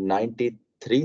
93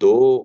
2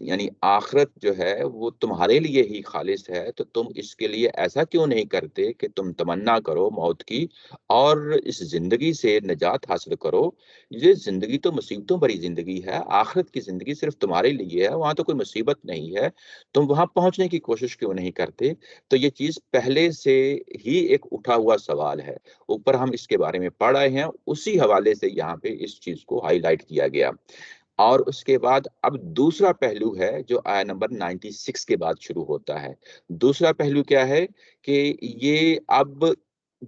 یعنی آخرت جو ہے وہ تمہارے لیے ہی خالص ہے، تو تم اس کے لیے ایسا کیوں نہیں کرتے کہ تم تمنا کرو موت کی اور اس زندگی سے نجات حاصل کرو؟ یہ زندگی تو مصیبتوں بھری زندگی ہے، آخرت کی زندگی صرف تمہارے لیے ہے، وہاں تو کوئی مصیبت نہیں ہے، تم وہاں پہنچنے کی کوشش کیوں نہیں کرتے؟ تو یہ چیز پہلے سے ہی ایک اٹھا ہوا سوال ہے، اوپر ہم اس کے بارے میں پڑھ رہے ہیں، اسی حوالے سے یہاں پہ اس چیز کو ہائی لائٹ کیا گیا۔ اور اس کے بعد اب دوسرا پہلو ہے جو آیا نمبر 96 کے بعد شروع ہوتا ہے۔ دوسرا پہلو کیا ہے کہ یہ اب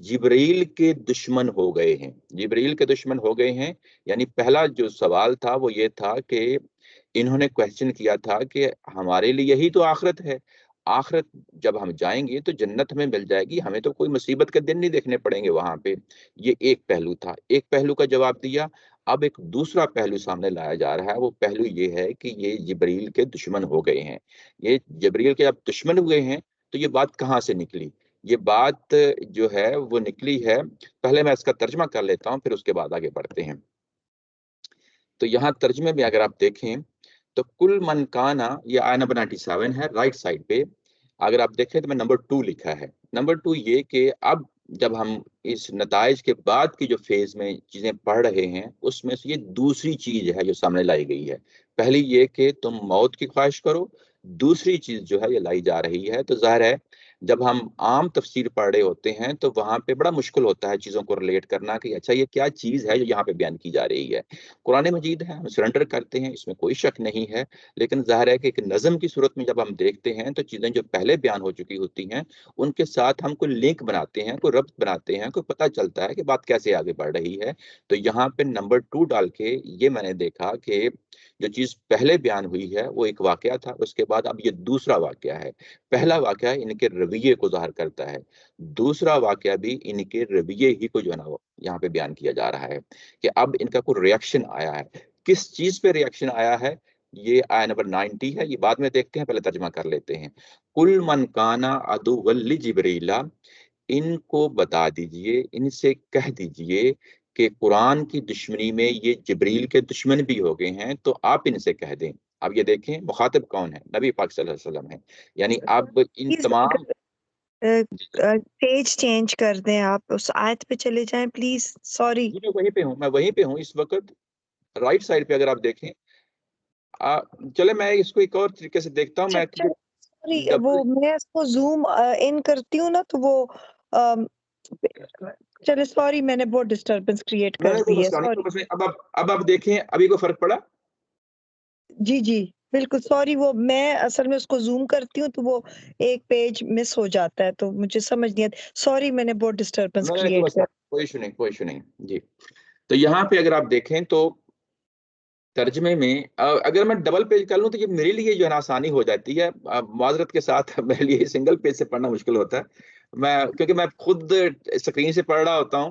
جبریل کے دشمن ہو گئے ہیں، جبریل کے دشمن ہو گئے ہیں۔ یعنی پہلا جو سوال تھا وہ یہ تھا کہ انہوں نے کوشچن کیا تھا کہ ہمارے لیے یہی تو آخرت ہے، آخرت جب ہم جائیں گے تو جنت ہمیں مل جائے گی، ہمیں تو کوئی مصیبت کے دن نہیں دیکھنے پڑیں گے وہاں پہ۔ یہ ایک پہلو تھا، ایک پہلو کا جواب دیا۔ اب ایک دوسرا پہلو سامنے لایا جا رہا ہے، وہ پہلو یہ ہے کہ یہ جبریل کے دشمن ہو گئے ہیں۔ یہ جبریل کے اب دشمن ہوئے ہیں تو یہ بات کہاں سے نکلی؟ یہ بات جو ہے وہ نکلی ہے، پہلے میں اس کا ترجمہ کر لیتا ہوں پھر اس کے بعد آگے بڑھتے ہیں۔ تو یہاں ترجمے میں اگر آپ دیکھیں تو کل من کانا، یہ آیا نمبر 97 ہے رائٹ سائڈ پہ، اگر آپ دیکھیں تو میں نمبر 2 لکھا ہے۔ نمبر 2 یہ کہ اب جب ہم اس نتائج کے بعد کی جو فیز میں چیزیں پڑھ رہے ہیں اس میں سے یہ دوسری چیز ہے جو سامنے لائی گئی ہے۔ پہلی یہ کہ تم موت کی خواہش کرو، دوسری چیز جو ہے یہ لائی جا رہی ہے۔ تو ظاہر ہے جب ہم عام تفسیر پڑھ رہے ہوتے ہیں تو وہاں پہ بڑا مشکل ہوتا ہے چیزوں کو ریلیٹ کرنا کہ اچھا یہ کیا چیز ہے جو یہاں پہ بیان کی جا رہی ہے۔ قرآن مجید ہے، ہم سرنڈر کرتے ہیں، اس میں کوئی شک نہیں ہے، لیکن ظاہر ہے کہ ایک نظم کی صورت میں جب ہم دیکھتے ہیں تو چیزیں جو پہلے بیان ہو چکی ہوتی ہیں ان کے ساتھ ہم کوئی لنک بناتے ہیں، کوئی ربط بناتے ہیں، کوئی پتہ چلتا ہے کہ بات کیسے آگے بڑھ رہی ہے۔ تو یہاں پہ نمبر 2 ڈال کے یہ میں نے دیکھا کہ جو چیز پہلے بیان ہوئی ہے وہ ایک واقعہ تھا، اس کے بعد اب یہ دوسرا واقعہ ہے۔ پہلا واقعہ ان کے رویے کو ظاہر کرتا ہے، دوسرا واقعہ بھی ان کے رویے ہی کو جو ہے نا یہاں پہ بیان کیا جا رہا ہے کہ اب ان کا کوئی ریاکشن آیا ہے۔ کس چیز پہ ریاکشن آیا ہے یہ آیا نمبر 90 ہے، یہ بعد میں دیکھتے ہیں، پہلے ترجمہ کر لیتے ہیں۔ کل من کانا عدو لجبریل، ان کو بتا دیجئے، ان سے کہہ دیجئے کہ قرآن کی دشمنی میں یہ جبریل کے دشمن بھی ہو گئے ہیں، تو آپ ان سے کہہ دیں۔ اب یہ دیکھیں مخاطب کون ہے، نبی پاک صلی اللہ علیہ وسلم ہے۔ یعنی اب ان تمام پیج چینج کر دیں، آپ اس آیت پہ چلے جائیں پلیز، سوری۔ میں وہیں پہ ہوں، میں وہیں پہ ہوں اس وقت، رائٹ سائڈ پہ اگر آپ دیکھیں۔ چلے میں اس کو ایک اور طریقے سے دیکھتا ہوں، میں سوری، وہ میں اس کو زوم ان کرتی ہوں نا تو وہ چلے سوری، میں نے بہت ڈسٹربنس کریٹ کر دی ہے، سوری۔ اب آپ دیکھیں ابھی کو فرق پڑا؟ جی جی بالکل سوری، وہ میں اصل میں اس کو زوم کرتی ہوں تو وہ ایک پیج مس ہو جاتا ہے تو مجھے سمجھ نہیں آتا، سوری میں نے بہت ڈسٹربنس کریٹ کر کوئی ایشو نہیں جی۔ تو یہاں پہ اگر آپ دیکھیں تو ترجمے میں اگر میں ڈبل پیج کر لوں تو یہ میرے لیے جو ہے نا آسانی ہو جاتی ہے، معذرت کے ساتھ میرے لیے سنگل پیج سے پڑھنا مشکل ہوتا ہے، کیونکہ میں خود اسکرین سے پڑھ رہا ہوتا ہوں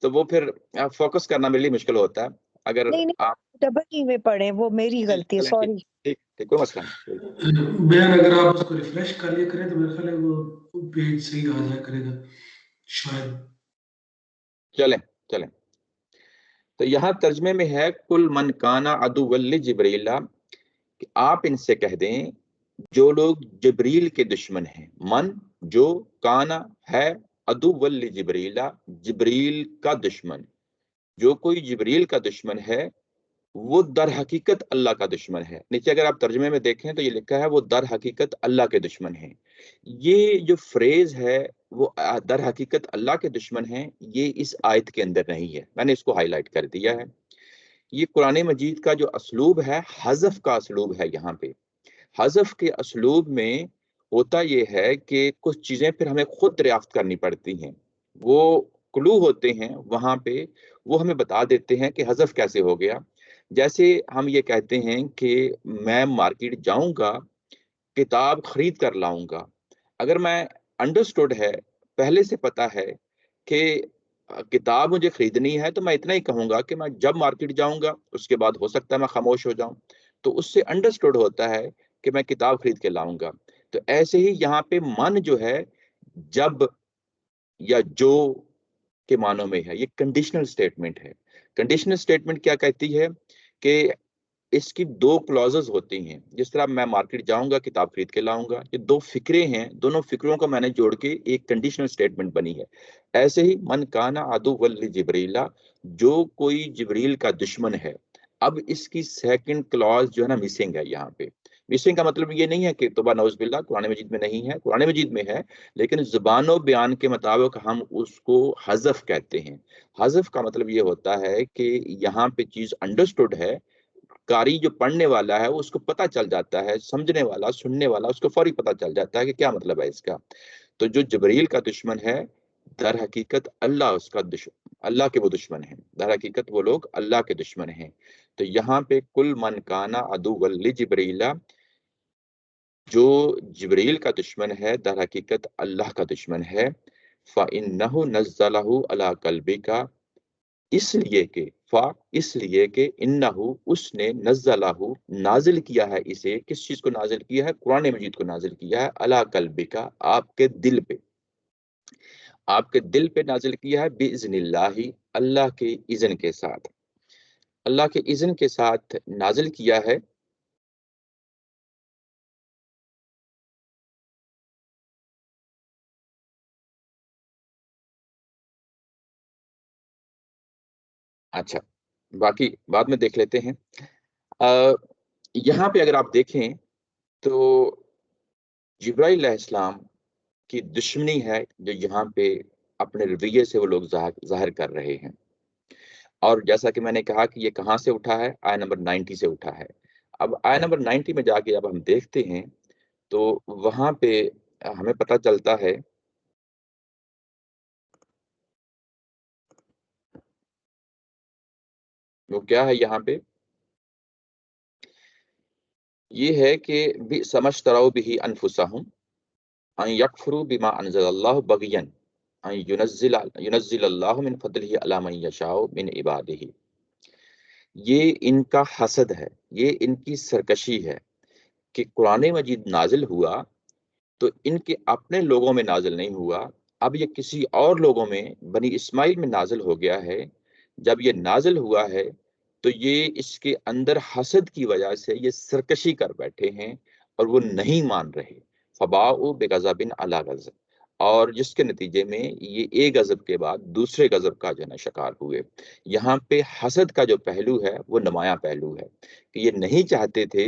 تو وہ پھر فوکس کرنا میرے لیے مشکل ہوتا ہے۔ اگر آپ ڈبل ہی میں پڑھیں وہ میری غلطی ہے، سوری۔ ٹھیک کوئی مسئلہ نہیں۔ بہن اگر آپ اس کو ریفریش کر لیا کریں تو میرے خیال ہے وہ پیج صحیح آ جایا کرے گا شاید۔ چلیں تو یہاں ترجمے میں ہے کل من کانا عدو لجبریل، کہ آپ ان سے کہہ دیں جو لوگ جبریل کے دشمن ہیں، من جو، کانا ہے، عدو لجبریل جبریل کا دشمن، جو کوئی جبریل کا دشمن ہے وہ در حقیقت اللہ کا دشمن ہے۔ نیچے اگر آپ ترجمے میں دیکھیں تو یہ لکھا ہے وہ در حقیقت اللہ کے دشمن ہیں۔ یہ جو فریز ہے وہ در حقیقت اللہ کے دشمن ہیں، یہ اس آیت کے اندر نہیں ہے، میں نے اس کو ہائی لائٹ کر دیا ہے۔ یہ قرآن مجید کا جو اسلوب ہے حذف کا اسلوب ہے۔ یہاں پہ حذف کے اسلوب میں ہوتا یہ ہے کہ کچھ چیزیں پھر ہمیں خود دریافت کرنی پڑتی ہیں، وہ کلو ہوتے ہیں وہاں پہ، وہ ہمیں بتا دیتے ہیں کہ حذف کیسے ہو گیا۔ جیسے ہم یہ کہتے ہیں کہ میں مارکیٹ جاؤں گا، کتاب خرید کر لاؤں گا، اگر میں انڈرسٹوڈ ہے، پہلے سے پتا ہے کہ کتاب مجھے خریدنی ہے، تو میں اتنا ہی کہوں گا کہ میں جب مارکیٹ جاؤں گا، اس کے بعد ہو سکتا ہے میں خاموش ہو جاؤں، تو اس سے انڈرسٹوڈ ہوتا ہے کہ میں کتاب خرید کے لاؤں گا۔ تو ایسے ہی یہاں پہ من جو ہے جب یا جو کے معنوں میں ہے، یہ کنڈیشنل سٹیٹمنٹ ہے۔ کنڈیشنل سٹیٹمنٹ کیا کہتی ہے کہ اس کی دو کلوزز ہوتی ہیں. جس طرح میں مارکیٹ جاؤں گا کتاب خرید کے لاؤں گا, یہ دو فکرے ہیں, دونوں فکروں کو میں نے جوڑ کے ایک کنڈیشنل سٹیٹمنٹ بنی ہے. ایسے ہی من کانا عدو لجبریل, جو کوئی جبریل کا دشمن ہے. اب اس کی سیکنڈ کلوز جو ہے نا مسنگ ہے یہاں پہ. مسنگ کا مطلب یہ نہیں ہے کہ توبہ نعوذ باللہ قرآن مجید میں نہیں ہے, قرآن مجید میں ہے, لیکن زبان و بیان کے مطابق ہم اس کو حذف کہتے ہیں. حذف کا مطلب یہ ہوتا ہے کہ یہاں پہ چیز انڈرسٹوڈ ہے, قاری جو پڑھنے والا ہے اس کو پتہ چل جاتا ہے, سمجھنے والا سننے والا اس کو فوری پتہ چل جاتا ہے کہ کیا مطلب ہے اس کا. تو جو جبریل کا دشمن ہے در حقیقت اللہ اس کا اللہ کے وہ دشمن ہیں, در حقیقت وہ لوگ اللہ کے دشمن ہیں. تو یہاں پہ کل من کانا عدو لجبریل, جو جبریل کا دشمن ہے در حقیقت اللہ کا دشمن ہے. فَإِنَّهُ نَزَّلَهُ عَلَى قَلْبِكَ, اس لیے کہ انہو اس نے نزلہ نازل کیا ہے اسے. کس چیز کو نازل کیا ہے؟ قرآن مجید کو نازل کیا ہے. علی قلبک, آپ کے دل پہ, آپ کے دل پہ نازل کیا ہے. باذن اللہ, اللہ کے اذن کے ساتھ, اللہ کے اذن کے ساتھ نازل کیا ہے. اچھا, باقی بعد میں دیکھ لیتے ہیں. یہاں پہ اگر آپ دیکھیں تو جبرائیل علیہ السلام کی دشمنی ہے جو یہاں پہ اپنے رویے سے وہ لوگ ظاہر کر رہے ہیں. اور جیسا کہ میں نے کہا کہ یہ کہاں سے اٹھا ہے؟ آیت نمبر 90 سے اٹھا ہے. اب آیت نمبر 90 میں جا کے اب ہم دیکھتے ہیں تو وہاں پہ ہمیں پتہ چلتا ہے وہ کیا ہے. یہاں پہ یہ ہے کہ سمجھتراؤ بھی انفسہم ان یکفروا بما انزل اللہ بغیا ان ینزل اللہ من فضلہ علی من یشاء من عبادہ. یہ ان کا حسد ہے, یہ ان کی سرکشی ہے کہ قرآن مجید نازل ہوا تو ان کے اپنے لوگوں میں نازل نہیں ہوا, اب یہ کسی اور لوگوں میں بنی اسماعیل میں نازل ہو گیا ہے. جب یہ نازل ہوا ہے تو یہ اس کے اندر حسد کی وجہ سے یہ سرکشی کر بیٹھے ہیں اور وہ نہیں مان رہے. فباؤ بغضب علی غضب, اور جس کے نتیجے میں یہ ایک غضب کے بعد دوسرے غضب کا جو ہے شکار ہوئے. یہاں پہ حسد کا جو پہلو ہے وہ نمایاں پہلو ہے کہ یہ نہیں چاہتے تھے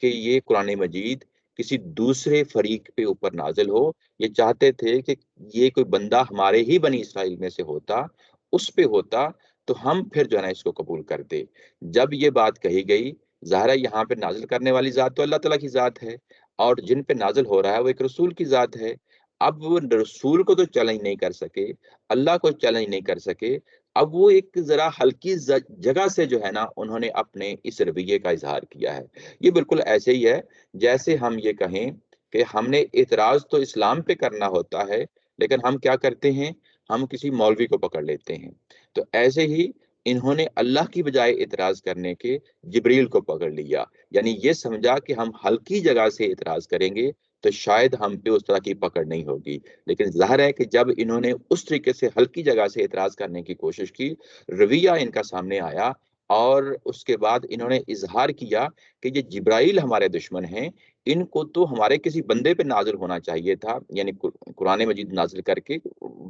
کہ یہ قرآن مجید کسی دوسرے فریق پہ اوپر نازل ہو. یہ چاہتے تھے کہ یہ کوئی بندہ ہمارے ہی بنی اسرائیل میں سے ہوتا, اس پہ ہوتا تو ہم پھر جو ہے نا اس کو قبول کرتے. جب یہ بات کہی گئی, ظاہر ہے یہاں پہ نازل کرنے والی ذات تو اللہ تعالیٰ کی ذات ہے, اور جن پہ نازل ہو رہا ہے وہ ایک رسول کی ذات ہے. اب وہ رسول کو تو چیلنج نہیں کر سکے, اللہ کو چیلنج نہیں کر سکے. اب وہ ایک ذرا ہلکی جگہ سے جو ہے نا انہوں نے اپنے اس رویے کا اظہار کیا ہے. یہ بالکل ایسے ہی ہے جیسے ہم یہ کہیں کہ ہم نے اعتراض تو اسلام پہ کرنا ہوتا ہے, لیکن ہم کیا کرتے ہیں, ہم کسی مولوی کو پکڑ لیتے ہیں. تو ایسے ہی انہوں نے اللہ کی بجائے اعتراض کرنے کے جبریل کو پکڑ لیا. یعنی یہ سمجھا کہ ہم ہلکی جگہ سے اعتراض کریں گے تو شاید ہم پہ اس طرح کی پکڑ نہیں ہوگی. لیکن ظاہر ہے کہ جب انہوں نے اس طریقے سے ہلکی جگہ سے اعتراض کرنے کی کوشش کی, رویہ ان کا سامنے آیا, اور اس کے بعد انہوں نے اظہار کیا کہ یہ جبرائیل ہمارے دشمن ہیں, ان کو تو ہمارے کسی بندے پہ نازل ہونا چاہیے تھا, یعنی قرآن مجید نازل کر کے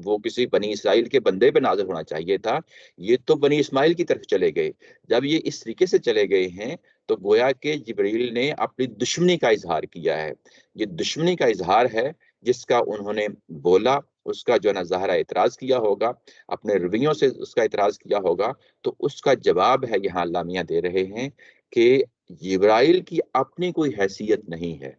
وہ کسی بنی اسرائیل کے بندے پہ نازل ہونا چاہیے تھا. یہ تو بنی اسماعیل کی طرف چلے گئے. جب یہ اس طریقے سے چلے گئے ہیں تو گویا کہ جبریل نے اپنی دشمنی کا اظہار کیا ہے. یہ دشمنی کا اظہار ہے جس کا انہوں نے بولا, اس کا جو ہے نا ظاہرہ اعتراض کیا ہوگا, اپنے رویوں سے اس کا اعتراض کیا ہوگا. تو اس کا جواب ہے یہاں علامہ میاں دے رہے ہیں کہ جبرائیل کی اپنی کوئی حیثیت نہیں ہے.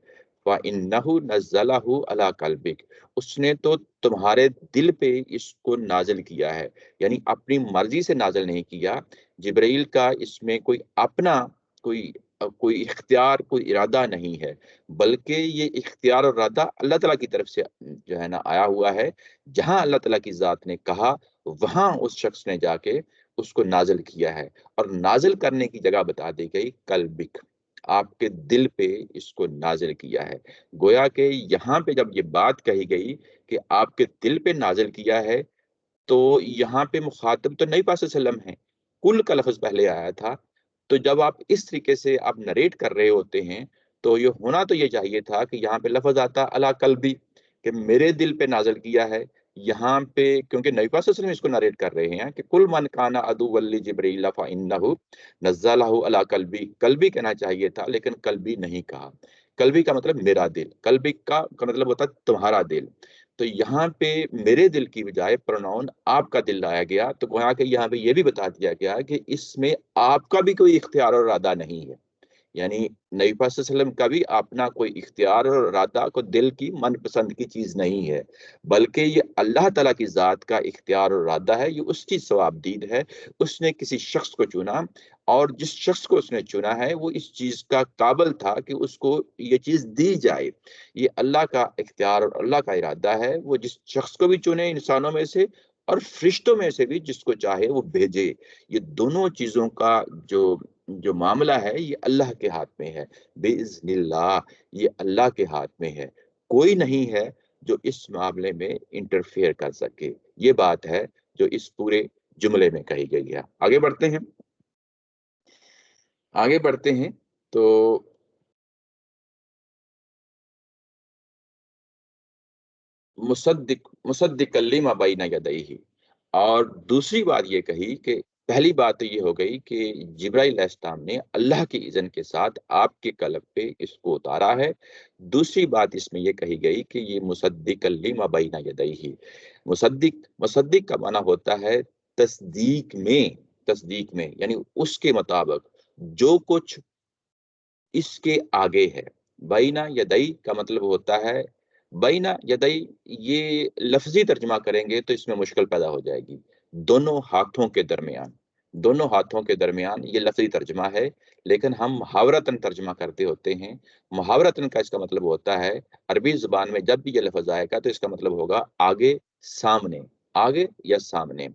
وَإِنَّهُ نَزَّلَهُ عَلَى قَلْبِكَ, اس نے تو تمہارے دل پہ اس کو نازل کیا ہے, یعنی اپنی مرضی سے نازل نہیں کیا. جبرائیل کا اس میں کوئی اپنا کوئی اختیار, کوئی ارادہ نہیں ہے, بلکہ یہ اختیار اور ارادہ اللہ تعالیٰ کی طرف سے جو ہے نا آیا ہوا ہے. جہاں اللہ تعالیٰ کی ذات نے کہا وہاں اس شخص نے جا کے اس کو نازل کیا ہے, اور نازل کرنے کی جگہ بتا دی گئی قلبک, آپ کے دل پہ اس کو نازل کیا ہے. گویا کہ یہاں پہ جب یہ بات کہی گئی کہ آپ کے دل پہ نازل کیا ہے, تو یہاں پہ مخاطب تو نبی پاک صلی اللہ علیہ وسلم ہے. کل کا لفظ پہلے آیا تھا, تو جب آپ اس طریقے سے آپ نریٹ کر رہے ہوتے ہیں تو یہ ہونا تو یہ چاہیے تھا کہ یہاں پہ لفظ آتا علی قلبی کہ میرے دل پہ نازل کیا ہے. یہاں پہ کیونکہ نبی پاک صلی اللہ علیہ وسلم اس کو نریٹ کر رہے ہیں کہ کل من کان عدو لجبریل فانہ نزلہ علی قلبی. قلبی کہنا چاہیے تھا لیکن قلبی نہیں کہا. قلبی کا مطلب میرا دل، قلبی کا مطلب ہوتا ہے تمہارا دل. تو یہاں پہ میرے دل کی بجائے پروناؤن آپ کا دل لایا گیا. تو گویا کہ یہاں پہ یہ بھی بتا دیا گیا کہ اس میں آپ کا بھی کوئی اختیار اور ارادہ نہیں ہے. یعنی نبی پاک صلی اللہ علیہ وسلم کا بھی اپنا کوئی اختیار اور ارادہ کو دل کی من پسند کی چیز نہیں ہے، بلکہ یہ اللہ تعالیٰ کی ذات کا اختیار اور ارادہ ہے. یہ اس کی ثوابدید ہے. اس نے کسی شخص کو چنا اور جس شخص کو اس نے چنا ہے وہ اس چیز کا قابل تھا کہ اس کو یہ چیز دی جائے. یہ اللہ کا اختیار اور اللہ کا ارادہ ہے. وہ جس شخص کو بھی چنے انسانوں میں سے اور فرشتوں میں سے بھی جس کو چاہے وہ بھیجے. یہ دونوں چیزوں کا جو معاملہ ہے یہ اللہ کے ہاتھ میں ہے. باذن اللہ یہ اللہ کے ہاتھ میں ہے. کوئی نہیں ہے جو اس معاملے میں انٹرفیئر کر سکے. یہ بات ہے جو اس پورے جملے میں کہی گئی ہے. آگے بڑھتے ہیں تو مصدق لما بین یدیہ. اور دوسری بات یہ کہی کہ پہلی بات تو یہ ہو گئی کہ جبرائیل علیہ السلام نے اللہ کی اذن کے ساتھ آپ کے قلب پہ اس کو اتارا ہے. دوسری بات اس میں یہ کہی گئی کہ یہ مصدق لما بین یدیہ. مصدق کا معنی ہوتا ہے تصدیق میں یعنی اس کے مطابق جو کچھ اس کے آگے ہے. بینا یدئی کا مطلب ہوتا ہے بینا یدئی. یہ لفظی ترجمہ کریں گے تو اس میں مشکل پیدا ہو جائے گی. دونوں ہاتھوں کے درمیان یہ لفظی ترجمہ ہے. لیکن ہم محاورتاً ترجمہ کرتے ہوتے ہیں. محاورتاً کا اس کا مطلب ہوتا ہے عربی زبان میں جب بھی یہ لفظ آئے گا تو اس کا مطلب ہوگا آگے یا سامنے.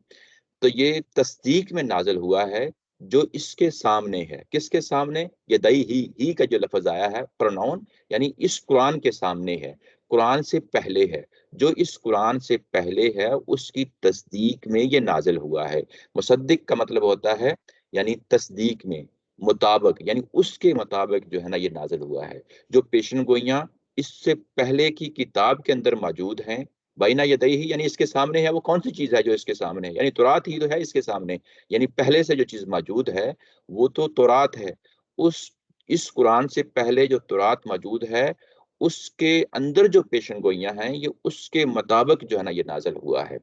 تو یہ تصدیق میں نازل ہوا ہے جو اس کے سامنے ہے. کس کے سامنے؟ یدئی ہی کا جو لفظ آیا ہے پروناؤن یعنی اس قرآن کے سامنے ہے، قرآن سے پہلے ہے. جو اس قرآن سے پہلے ہے اس کی تصدیق میں یہ نازل ہوا ہے. مصدق کا مطلب ہوتا ہے یعنی تصدیق میں، مطابق یعنی اس کے مطابق جو ہے نا یہ نازل ہوا ہے. جو پیشن گوئیاں اس سے پہلے کی کتاب کے اندر موجود ہیں بینا یدئی ہی یعنی اس کے سامنے ہے. وہ کون سی چیز ہے جو اس کے سامنے ہے؟ یعنی تورات ہی تو ہے اس کے سامنے. یعنی پہلے سے جو چیز موجود ہے وہ تو تورات ہے. اس قرآن سے پہلے جو تورات موجود ہے اس کے اندر جو پیشن گوئیاں ہیں یہ اس کے مطابق جو ہے نا یہ نازل ہوا ہے.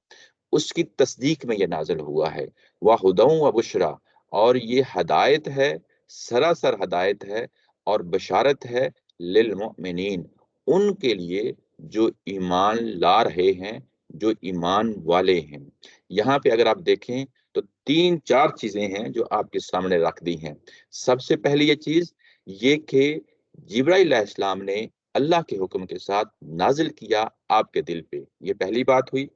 اس کی تصدیق میں یہ نازل ہوا ہے. وَہُدًى وَبُشْرًى. اور یہ ہدایت ہے، سراسر ہدایت ہے اور بشارت ہے للمؤمنین، ان کے لیے جو ایمان لا رہے ہیں، جو ایمان والے ہیں. یہاں پہ اگر آپ دیکھیں تو 3-4 چیزیں ہیں جو آپ کے سامنے رکھ دی ہیں. سب سے پہلی یہ چیز یہ کہ جبرائیل علیہ السلام نے اللہ کے حکم کے ساتھ نازل کیا آپ کے دل پہ. یہ پہلی بات ہوئی.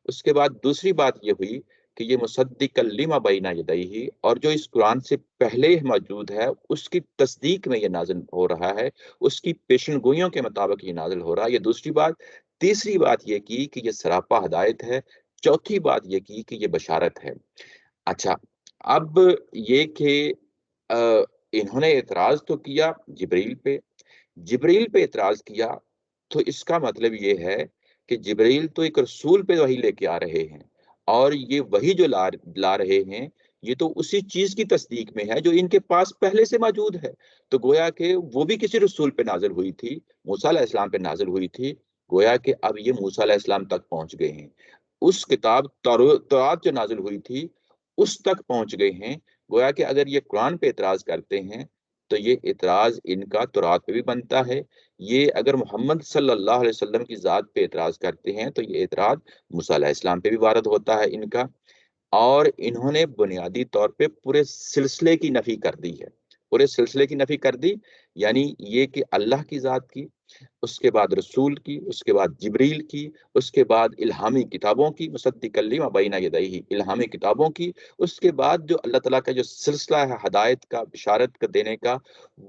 اس کے بعد دوسری بات یہ ہوئی کہ یہ مصدق لما بین یدیہ، اور جو اس قرآن سے پہلے موجود ہے اس کی تصدیق میں یہ نازل ہو رہا ہے، اس کی پیشن گوئیوں کے مطابق یہ نازل ہو رہا ہے. یہ دوسری بات. تیسری بات یہ کی کہ یہ سراپا ہدایت ہے. چوتھی بات یہ کی کہ یہ بشارت ہے. اچھا، اب یہ کہ انہوں نے اعتراض تو کیا جبریل پہ اعتراض کیا، تو اس کا مطلب یہ ہے کہ جبریل تو ایک رسول پہ وحی لے کے آ رہے ہیں، اور یہ وحی جو لا رہے ہیں یہ تو اسی چیز کی تصدیق میں ہے جو ان کے پاس پہلے سے موجود ہے. تو گویا کہ وہ بھی کسی رسول پہ نازل ہوئی تھی، موسیٰ علیہ السلام پہ نازل ہوئی تھی. گویا کہ اب یہ موسیٰ علیہ السلام تک پہنچ گئے ہیں. اس کتاب تورات جو نازل ہوئی تھی اس تک پہنچ گئے ہیں. گویا کہ اگر یہ قرآن پہ اعتراض کرتے ہیں تو یہ اعتراض ان کا تورات پہ بھی بنتا ہے. یہ اگر محمد صلی اللہ علیہ وسلم کی ذات پہ اعتراض کرتے ہیں تو یہ اعتراض موسیٰ علیہ السلام پہ بھی وارد ہوتا ہے ان کا. اور انہوں نے بنیادی طور پہ پورے سلسلے کی نفی کر دی. یعنی یہ کہ اللہ کی ذات کی، اس کے بعد رسول کی، اس کے بعد جبریل کی، اس کے بعد الہامی کتابوں کی، مصدق لما بین یدیہ الہامی کتابوں کی، اس کے بعد جو اللہ تعالیٰ کا جو سلسلہ ہے ہدایت کا، بشارت کا دینے کا،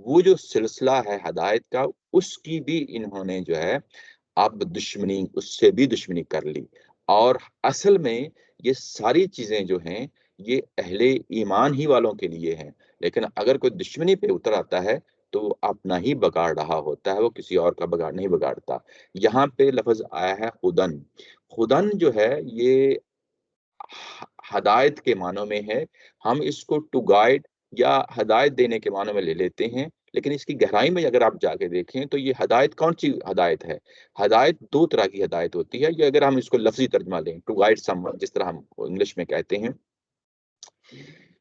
وہ جو سلسلہ ہے ہدایت کا، اس کی بھی انہوں نے جو ہے اب اس سے بھی دشمنی کر لی. اور اصل میں یہ ساری چیزیں جو ہیں یہ اہل ایمان ہی والوں کے لیے ہیں، لیکن اگر کوئی دشمنی پہ اتر آتا ہے تو وہ اپنا ہی بگاڑ رہا ہوتا ہے، وہ کسی اور کا بگاڑ نہیں بگاڑتا۔ یہاں پہ لفظ آیا ہے خدن۔ خدن جو ہے یہ ہدایت کے معنوں میں ہے، ہم اس کو ٹو گائیڈ یا ہدایت دینے کے معنوں میں لے لیتے ہیں، لیکن اس کی گہرائی میں اگر آپ جا کے دیکھیں تو یہ ہدایت کون سی ہدایت ہے؟ ہدایت دو طرح کی ہدایت ہوتی ہے، یہ اگر ہم اس کو لفظی ترجمہ لیں ٹو گائیڈ سم ون، جس طرح ہم انگلش میں کہتے ہیں،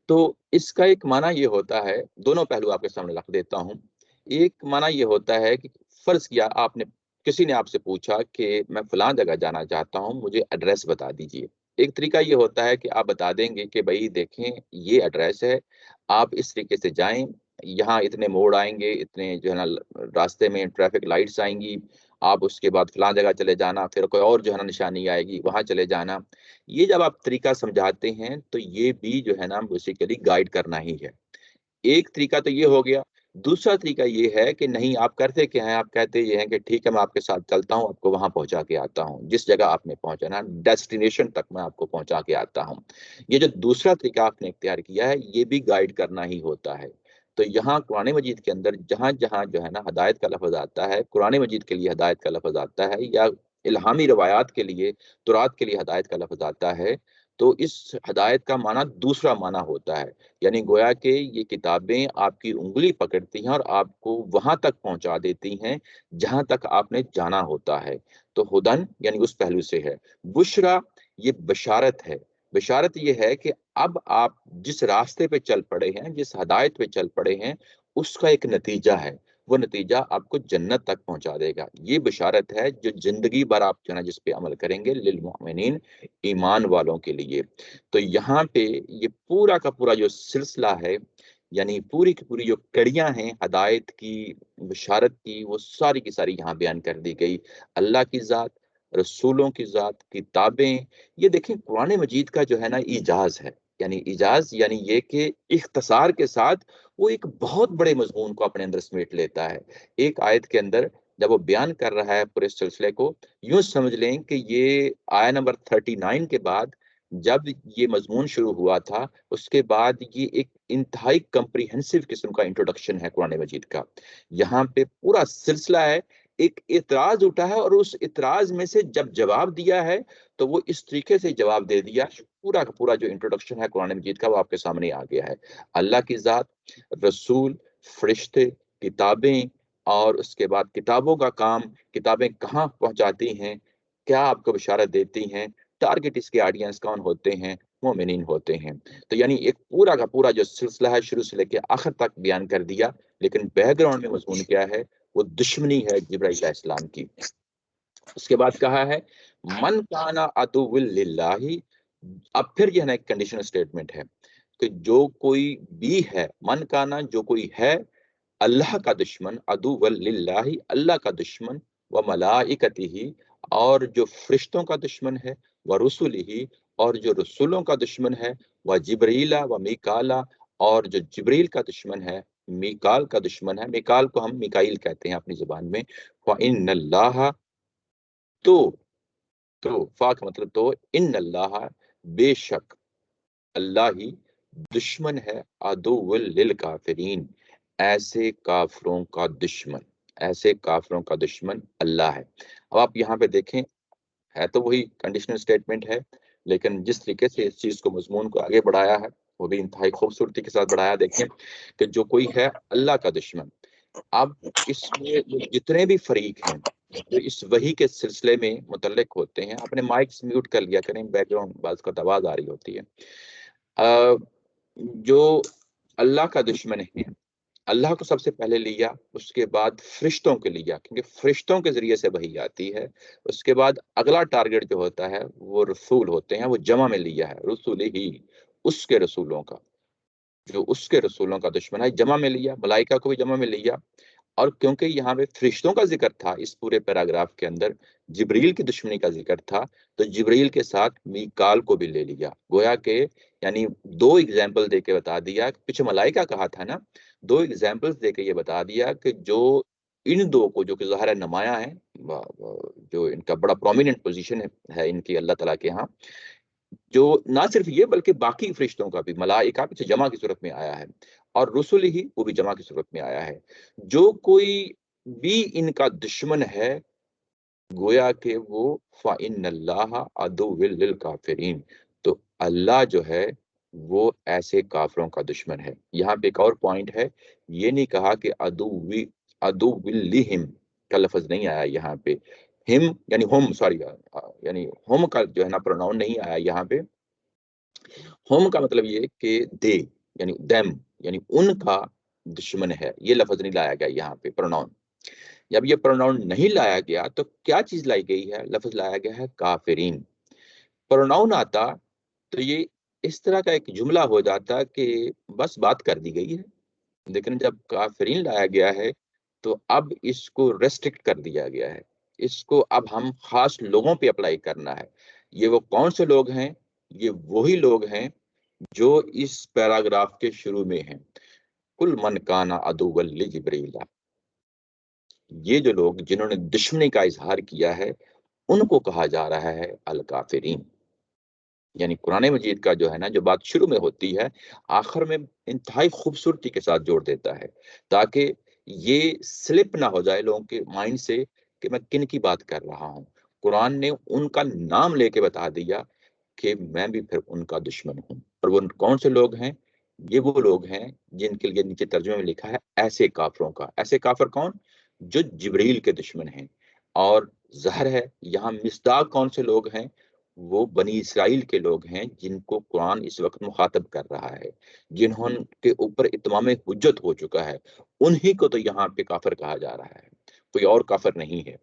تو اس کا ایک معنی یہ ہوتا ہے، دونوں پہلو آپ کے سامنے رکھ دیتا ہوں۔ ایک معنی یہ ہوتا ہے کہ فرض کیا آپ نے، کسی نے آپ سے پوچھا کہ میں فلاں جگہ جانا چاہتا ہوں، مجھے ایڈریس بتا دیجئے۔ ایک طریقہ یہ ہوتا ہے کہ آپ بتا دیں گے کہ بھائی دیکھیں یہ ایڈریس ہے، آپ اس طریقے سے جائیں، یہاں اتنے موڑ آئیں گے، اتنے جو ہے نا راستے میں ٹریفک لائٹس آئیں گی، آپ اس کے بعد فلاں جگہ چلے جانا، پھر کوئی اور جو ہے نا نشانی آئے گی، وہاں چلے جانا۔ یہ جب آپ طریقہ سمجھاتے ہیں تو یہ بھی جو ہے نا بیسیکلی گائیڈ کرنا ہی ہے۔ ایک طریقہ تو یہ ہو گیا۔ دوسرا طریقہ یہ ہے کہ نہیں، آپ کرتے کیا ہیں، آپ کہتے یہ ہیں کہ ٹھیک ہے میں آپ کے ساتھ چلتا ہوں، آپ کو وہاں پہنچا کے آتا ہوں، جس جگہ آپ نے پہنچانا ڈیسٹینیشن تک میں آپ کو پہنچا کے آتا ہوں۔ یہ جو دوسرا طریقہ آپ نے اختیار کیا ہے یہ بھی گائیڈ کرنا ہی ہوتا ہے۔ تو یہاں قرآن مجید کے اندر جہاں جہاں جو ہے نا ہدایت کا لفظ آتا ہے، قرآن مجید کے لیے ہدایت کا لفظ آتا ہے، یا الہامی روایات کے لیے، تورات کے لیے ہدایت کا لفظ آتا ہے، تو اس ہدایت کا معنی دوسرا معنی ہوتا ہے، یعنی گویا کہ یہ کتابیں آپ کی انگلی پکڑتی ہیں اور آپ کو وہاں تک پہنچا دیتی ہیں جہاں تک آپ نے جانا ہوتا ہے۔ تو ہدن یعنی اس پہلو سے ہے۔ بشرا یہ بشارت ہے۔ بشارت یہ ہے کہ اب آپ جس راستے پہ چل پڑے ہیں، جس ہدایت پہ چل پڑے ہیں، اس کا ایک نتیجہ ہے، وہ نتیجہ آپ کو جنت تک پہنچا دے گا۔ یہ بشارت ہے جو زندگی بھر آپ جو ہے نا جس پہ عمل کریں گے، للمؤمنین، ایمان والوں کے لیے۔ تو یہاں پہ یہ پورا کا پورا جو سلسلہ ہے، یعنی پوری کی پوری جو کڑیاں ہیں ہدایت کی، بشارت کی، وہ ساری کی ساری یہاں بیان کر دی گئی۔ اللہ کی ذات، رسولوں کی ذات، کتابیں، یہ دیکھیں قرآن مجید کا جو ہے نا ایجاز ہے، یعنی ایجاز یعنی یہ کہ اختصار کے ساتھ وہ ایک بہت بڑے مضمون کو اپنے اندر سمیٹ لیتا ہے۔ ایک آیت کے اندر جب وہ بیان کر رہا ہے پورے سلسلے کو، یوں سمجھ لیں کہ یہ آیت نمبر 39 کے بعد جب یہ مضمون شروع ہوا تھا، اس کے بعد یہ ایک انتہائی کمپریہنسو قسم کا انٹروڈکشن ہے قرآن مجید کا۔ یہاں پہ پورا سلسلہ ہے، ایک اعتراض اٹھا ہے اور اس اعتراض میں سے جب جواب دیا ہے تو وہ اس طریقے سے جواب دے دیا، پورا کا پورا جو انٹروڈکشن ہے قرآن مجید کا وہ آپ کے سامنے آ گیا ہے۔ اللہ کی ذات، رسول، فرشتے، کتابیں، اور اس کے بعد کتابوں کا کام، کتابیں کہاں پہنچاتی ہیں، کیا آپ کو بشارت دیتی ہیں، ٹارگٹ اس کے آڈینس کون ہوتے ہیں، مومنین ہوتے ہیں۔ تو یعنی ایک پورا کا پورا جو سلسلہ ہے شروع سے لے کے آخر تک بیان کر دیا، لیکن بیک گراؤنڈ میں مضمون کیا ہے، وہ دشمنی ہے جبرائیل علیہ السلام کی۔ اس کے بعد کہا ہے من کانا عدو للہ، اب پھر یہ نا ایک کنڈیشنل سٹیٹمنٹ ہے کہ جو کوئی بھی ہے، من کانا جو کوئی ہے اللہ کا دشمن، عدو للہ اللہ کا دشمن، و ملائکتہ اور جو فرشتوں کا دشمن ہے، و رسلہ اور جو رسولوں کا دشمن ہے، و جبریل و میکالا اور جو جبریل کا دشمن ہے، میکال کا دشمن ہے، میکال کو ہم میکائیل کہتے ہیں اپنی زبان میں، وَإِنَّ اللَّهَ تو فا کا مطلب تو، ان اللہ بے شک اللہ ہی دشمن ہے، عدو للکافرین ایسے کافروں کا دشمن، ایسے کافروں کا دشمن اللہ ہے۔ اب آپ یہاں پہ دیکھیں، ہے تو وہی کنڈیشنل سٹیٹمنٹ ہے، لیکن جس طریقے سے اس چیز کو، مضمون کو آگے بڑھایا ہے وہ بھی انتہائی خوبصورتی کے ساتھ بڑھایا۔ دیکھیں کہ جو کوئی ہے اللہ کا دشمن، اب اس میں جتنے بھی فریق ہیں جو اس وحی کے سلسلے میں متعلق ہوتے ہیں، اپنے مائکس میوٹ کر لیا کریں، بیک گراؤنڈ بعض کا آواز آ رہی ہوتی ہے۔ جو اللہ کا دشمن ہے، اللہ کو سب سے پہلے لیا، اس کے بعد فرشتوں کے لیا، کیونکہ فرشتوں کے ذریعے سے وحی آتی ہے۔ اس کے بعد اگلا ٹارگٹ جو ہوتا ہے وہ رسول ہوتے ہیں، وہ جمع میں لیا ہے، رسول ہی، اس کے رسولوں کا، جو اس کے رسولوں کا دشمن ہے، جمع میں لیا، ملائکہ کو بھی جمع میں لیا۔ اور کیونکہ یہاں پہ فرشتوں کا ذکر تھا اس پورے پیراگراف کے اندر، جبریل کی دشمنی کا ذکر تھا، تو جبریل کے ساتھ میکال کو بھی لے لیا۔ گویا کہ یعنی دو ایگزامپل دے کے بتا دیا، پیچھے ملائکہ کہا تھا نا، دو ایگزامپلز دے کے یہ بتا دیا کہ جو ان دو کو، جو کہ ظاہر نمایاں ہیں، جو ان کا بڑا پرومیننٹ پوزیشن ہے ان کی اللہ تعالیٰ کے ہاں، جو نہ صرف یہ بلکہ باقی فرشتوں کا بھی، ملائکہ بھی جمع کی صورت میں آیا ہے، اور رسول ہی وہ بھی جمع کی صورت میں آیا ہے. جو کوئی بھی ان کا دشمن ہے گویا کہ وہ فَإِنَّ اللَّهَ عَدُوٌّ لِّلْكَافِرِينَ، تو اللہ جو ہے وہ ایسے کافروں کا دشمن ہے. یہاں پہ ایک اور پوائنٹ ہے، یہ نہیں کہا کہ عدو لِہِم کا لفظ نہیں آیا یہاں پہ. ہم یعنی ہم، سوری، یعنی ہم کا جو ہے نا پروناؤن نہیں آیا یہاں پہ. ہم کا مطلب یہ کہ دے یعنی دیم یعنی ان کا دشمن ہے، یہ لفظ نہیں لایا گیا یہاں پہ پروناؤن. جب یہ پروناؤن نہیں لایا گیا تو کیا چیز لائی گئی ہے؟ لفظ لایا گیا ہے کافرین. پروناؤن آتا تو یہ اس طرح کا ایک جملہ ہو جاتا کہ بس بات کر دی گئی ہے، لیکن جب کافرین لایا گیا ہے تو اب اس کو ریسٹرکٹ کر دیا گیا ہے، اس کو اب ہم خاص لوگوں پہ اپلائی کرنا ہے. یہ وہ کون سے لوگ ہیں؟ یہ وہی لوگ ہیں جو اس پیراگراف کے شروع میں ہیں، کل من کانا عدو لجبریل. یہ جو لوگ جنہوں نے دشمنی کا اظہار کیا ہے ان کو کہا جا رہا ہے الکافرین. یعنی قرآن مجید کا جو ہے نا جو بات شروع میں ہوتی ہے آخر میں انتہائی خوبصورتی کے ساتھ جوڑ دیتا ہے تاکہ یہ سلپ نہ ہو جائے لوگوں کے مائنڈ سے کہ میں کن کی بات کر رہا ہوں. قرآن نے ان کا نام لے کے بتا دیا کہ میں بھی پھر ان کا دشمن ہوں. اور وہ کون سے لوگ ہیں؟ یہ وہ لوگ ہیں جن کے لیے نیچے ترجمے میں لکھا ہے ایسے کافروں کا. ایسے کافر کون؟ جو جبریل کے دشمن ہیں. اور ظاہر ہے یہاں مصداق کون سے لوگ ہیں؟ وہ بنی اسرائیل کے لوگ ہیں جن کو قرآن اس وقت مخاطب کر رہا ہے، جنہوں کے اوپر اتمام حجت ہو چکا ہے. انہی کو تو یہاں پہ کافر کہا جا رہا ہے، کوئی اور کافر نہیں ہے.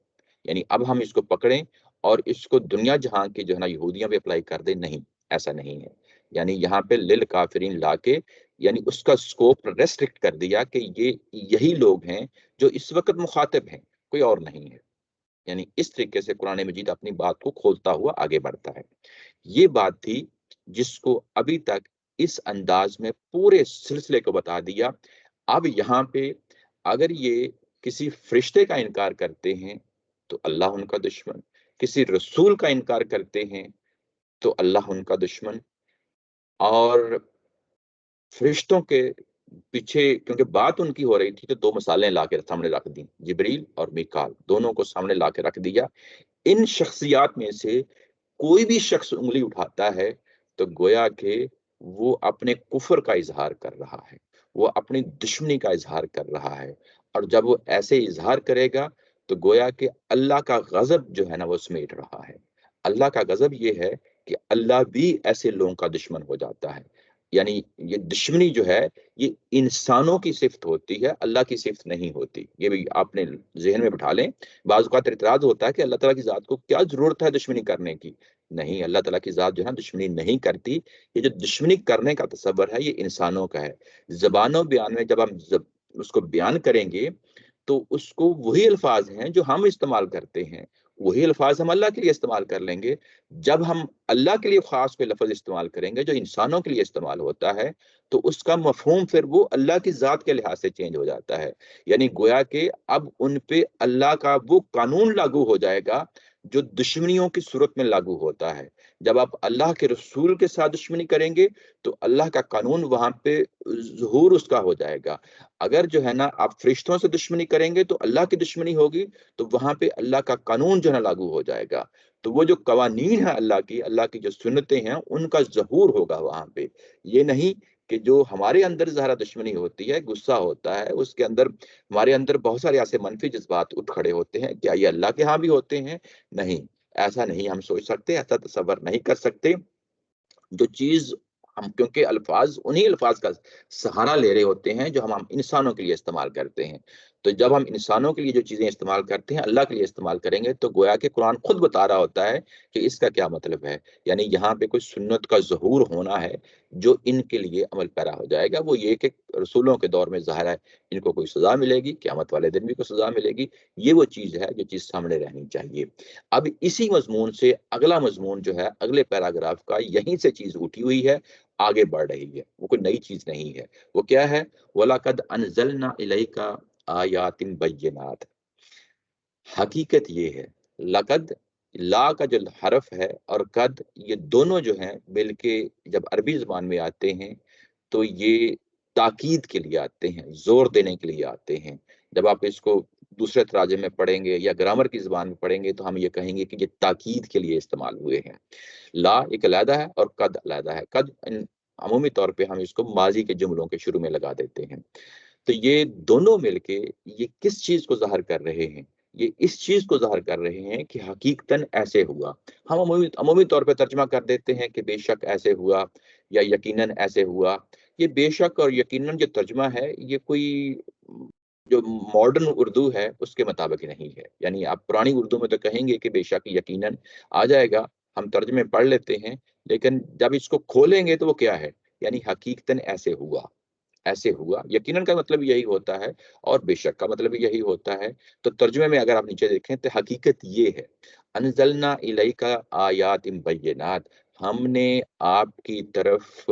یعنی اب ہم اس کو پکڑیں اور اس کو دنیا جہاں کی جو ہے نا یہودیاں پہ اپلائی کر دیں، نہیں، ایسا نہیں ہے. یعنی یہاں پہ لل کافرین لا کے یعنی اس کا سکوپ ریسٹرکٹ کر دیا کہ یہ یہی لوگ ہیں جو اس وقت مخاطب ہیں، کوئی اور نہیں ہے. یعنی اس طریقے سے قرآن مجید اپنی بات کو کھولتا ہوا آگے بڑھتا ہے. یہ بات تھی جس کو ابھی تک اس انداز میں پورے سلسلے کو بتا دیا. اب یہاں پہ اگر یہ کسی فرشتے کا انکار کرتے ہیں تو اللہ ان کا دشمن، کسی رسول کا انکار کرتے ہیں تو اللہ ان کا دشمن. اور فرشتوں کے پیچھے کیونکہ بات ان کی ہو رہی تھی تو دو مثالیں لا کے سامنے رکھ دی، جبریل اور میکال دونوں کو سامنے لا کے رکھ دیا. ان شخصیات میں سے کوئی بھی شخص انگلی اٹھاتا ہے تو گویا کہ وہ اپنے کفر کا اظہار کر رہا ہے، وہ اپنی دشمنی کا اظہار کر رہا ہے. اور جب وہ ایسے اظہار کرے گا تو گویا کہ اللہ کا غضب جو ہے نا وہ سمیٹ رہا ہے. اللہ کا غضب یہ ہے کہ اللہ بھی ایسے لوگوں کا دشمن ہو جاتا ہے. یعنی یہ دشمنی جو ہے یہ انسانوں کی صفت ہوتی ہے، اللہ کی صفت نہیں ہوتی. یہ بھی آپ نے ذہن میں بٹھا لیں. بعض اوقات اعتراض ہوتا ہے کہ اللہ تعالیٰ کی ذات کو کیا ضرورت ہے دشمنی کرنے کی. نہیں، اللہ تعالیٰ کی ذات جو ہے دشمنی نہیں کرتی. یہ جو دشمنی کرنے کا تصور ہے یہ انسانوں کا ہے. زبان و بیان میں جب ہم اس کو بیان کریں گے تو اس کو وہی الفاظ ہیں جو ہم استعمال کرتے ہیں، وہی الفاظ ہم اللہ کے لیے استعمال کر لیں گے. جب ہم اللہ کے لیے خاص کوئی لفظ استعمال کریں گے جو انسانوں کے لیے استعمال ہوتا ہے تو اس کا مفہوم پھر وہ اللہ کی ذات کے لحاظ سے چینج ہو جاتا ہے. یعنی گویا کہ اب ان پہ اللہ کا وہ قانون لاگو ہو جائے گا جو دشمنیوں کی صورت میں لاگو ہوتا ہے. جب آپ اللہ کے رسول کے ساتھ دشمنی کریں گے تو اللہ کا قانون وہاں پہ ظہور اس کا ہو جائے گا. اگر جو ہے نا آپ فرشتوں سے دشمنی کریں گے تو اللہ کی دشمنی ہوگی تو وہاں پہ اللہ کا قانون جو ہے نا لاگو ہو جائے گا. تو وہ جو قوانین ہیں اللہ کی جو سنتیں ہیں ان کا ظہور ہوگا وہاں پہ. یہ نہیں کہ جو ہمارے اندر ظاہرہ دشمنی ہوتی ہے، غصہ ہوتا ہے، اس کے اندر ہمارے اندر بہت سارے ایسے منفی جذبات اٹھ کھڑے ہوتے ہیں، کیا یہ اللہ کے ہاں بھی ہوتے ہیں؟ نہیں، ایسا نہیں ہم سوچ سکتے، ایسا تصور نہیں کر سکتے. جو چیز ہم کیونکہ الفاظ انہی الفاظ کا سہارا لے رہے ہوتے ہیں جو ہم انسانوں کے لیے استعمال کرتے ہیں. تو جب ہم انسانوں کے لیے جو چیزیں استعمال کرتے ہیں اللہ کے لیے استعمال کریں گے تو گویا کہ قرآن خود بتا رہا ہوتا ہے کہ اس کا کیا مطلب ہے. یعنی یہاں پہ کوئی سنت کا ظہور ہونا ہے جو ان کے لیے عمل پیرا ہو جائے گا. وہ یہ کہ رسولوں کے دور میں ظاہر ہے ان کو کوئی سزا ملے گی، قیامت والے دن بھی کوئی سزا ملے گی. یہ وہ چیز ہے جو چیز سامنے رہنی چاہیے. اب اسی مضمون سے اگلا مضمون جو ہے اگلے پیراگراف کا یہیں سے چیز اٹھی ہوئی ہے، آگے بڑھ رہی ہے. وہ کوئی نئی چیز نہیں ہے. وہ کیا ہے؟ وَلَقَدْ أَنزَلْنَا إِلَيْكَ آیَاتٍ بَيِّنَاتٍ. حقیقت یہ ہے، لقد لا کا جو حرف ہے اور قد، یہ دونوں جو ہیں مل کے جب عربی زبان میں آتے ہیں تو یہ تاکید کے لیے آتے ہیں، زور دینے کے لیے آتے ہیں۔ جب آپ اس کو دوسرے تراجم میں پڑھیں گے یا گرامر کی زبان میں پڑھیں گے تو ہم یہ کہیں گے کہ یہ تاکید کے لیے استعمال ہوئے ہیں۔ لا ایک علیحدہ ہے اور قد علیحدہ ہے۔ قد عمومی طور پہ ہم اس کو ماضی کے جملوں کے شروع میں لگا دیتے ہیں۔ تو یہ دونوں مل کے یہ کس چیز کو ظاہر کر رہے ہیں؟ یہ اس چیز کو ظاہر کر رہے ہیں کہ حقیقتاً ایسے ہوا۔ ہم عمومی طور پہ ترجمہ کر دیتے ہیں کہ بے شک ایسے ہوا یا یقیناً ایسے ہوا۔ یہ بے شک اور یقیناً جو ترجمہ ہے یہ کوئی جو ماڈرن اردو ہے اس کے مطابق نہیں ہے۔ یعنی آپ پرانی اردو میں تو کہیں گے کہ بے شک یقیناً آ جائے گا، ہم ترجمے پڑھ لیتے ہیں، لیکن جب اس کو کھولیں گے تو وہ کیا ہے؟ یعنی حقیقتاً ایسے ہوا، ایسے ہوا۔ یقیناً کا مطلب یہی ہوتا ہے اور بے شک کا مطلب یہی ہوتا ہے۔ تو ترجمے میں اگر آپ نیچے دیکھیں تو حقیقت یہ ہے، انزلنا الیک آیات بینات، ہم نے آپ کی طرف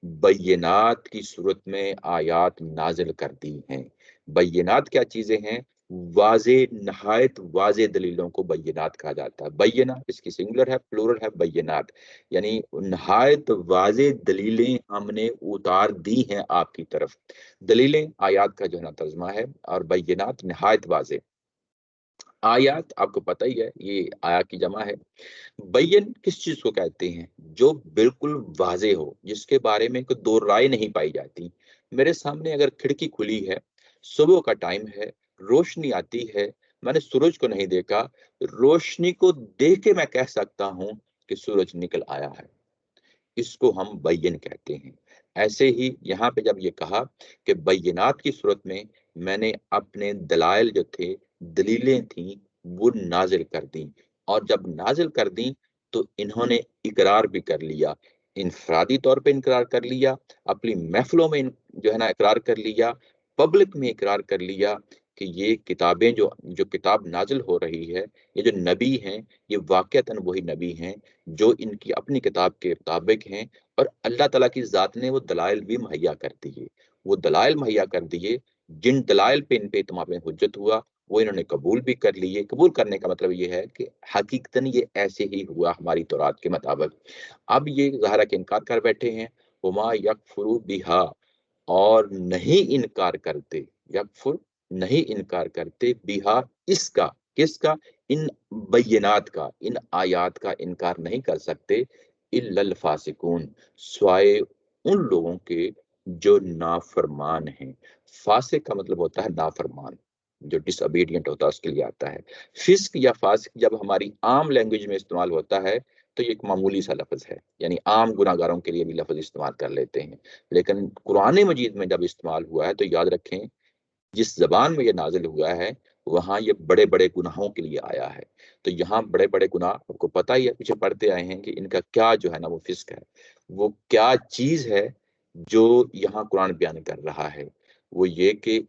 بینات کی صورت میں آیات نازل کر دی ہیں۔ بینات کیا چیزیں ہیں؟ واضح، نہایت واضح دلیلوں کو بینات کہا جاتا ہے۔ بینہ اس کی سنگولر ہے، پلورل ہے بینات، یعنی نہایت واضح دلیلیں ہم نے اتار دی ہیں آپ کی طرف۔ دلیلیں آیات کا جو ہے نا ترجمہ ہے، اور بینات نہایت واضح۔ آیات آپ کو پتہ ہی ہے یہ آیات کی جمع ہے۔ بین کس چیز کو کہتے ہیں؟ جو بالکل واضح ہو، جس کے بارے میں کوئی دو رائے نہیں پائی جاتی۔ میرے سامنے اگر کھڑکی کھلی ہے، صبح کا ٹائم ہے، روشنی آتی ہے، میں نے سورج کو نہیں دیکھا، روشنی کو دیکھ کے میں کہہ سکتا ہوں کہ سورج نکل آیا ہے، اس کو ہم بین کہتے ہیں۔ ایسے ہی یہاں پہ جب یہ کہا کہ بینات کی صورت میں میں نے اپنے دلائل جو تھے، دلیلیں تھیں، وہ نازل کر دیں، اور جب نازل کر دیں تو انہوں نے اقرار بھی کر لیا، انفرادی طور پہ اقرار کر لیا، اپنی محفلوں میں جو ہے نا اقرار کر لیا، پبلک میں اقرار کر لیا کہ یہ کتابیں جو کتاب نازل ہو رہی ہے، یہ جو نبی ہیں یہ واقعتاً وہی نبی ہیں جو ان کی اپنی کتاب کے مطابق ہیں، اور اللہ تعالیٰ کی ذات نے وہ دلائل بھی مہیا کر دیے۔ وہ دلائل مہیا کر دیے، جن دلائل پہ ان پہ اتمام حجت ہوا وہ انہوں نے قبول بھی کر لیے۔ قبول کرنے کا مطلب یہ ہے کہ حقیقتاً یہ ایسے ہی ہوا ہماری تورات کے مطابق۔ اب یہ ظاہرہ کہ انکار کر بیٹھے ہیں، وما یکفروا بہا، اور نہیں انکار کرتے، یکفر نہیں انکار کرتے، بہا اس کا، کس کا؟ ان بینات کا، ان آیات کا انکار نہیں کر سکتے، الا الفاسقون، سوائے ان لوگوں کے جو نافرمان ہیں۔ فاسق کا مطلب ہوتا ہے نافرمان، جو ڈس اوبیڈینٹ ہوتا ہے اس کے لیے آتا ہے۔ فسق یا فاسق جب ہماری عام لینگویج میں استعمال ہوتا ہے تو یہ ایک معمولی سا لفظ ہے، یعنی عام گناہ گاروں کے لیے بھی لفظ استعمال کر لیتے ہیں، لیکن قرآن مجید میں جب استعمال ہوا ہے تو یاد رکھیں جس زبان میں یہ نازل ہوا ہے وہاں یہ بڑے بڑے گناہوں کے لیے آیا ہے۔ تو یہاں بڑے بڑے گناہ آپ کو پتہ ہی ہے، پیچھے پڑھتے آئے ہیں کہ ان کا کیا جو ہے نا وہ فسق ہے، وہ کیا چیز ہے جو یہاں قرآن بیان کر رہا ہے، وہ یہ کہ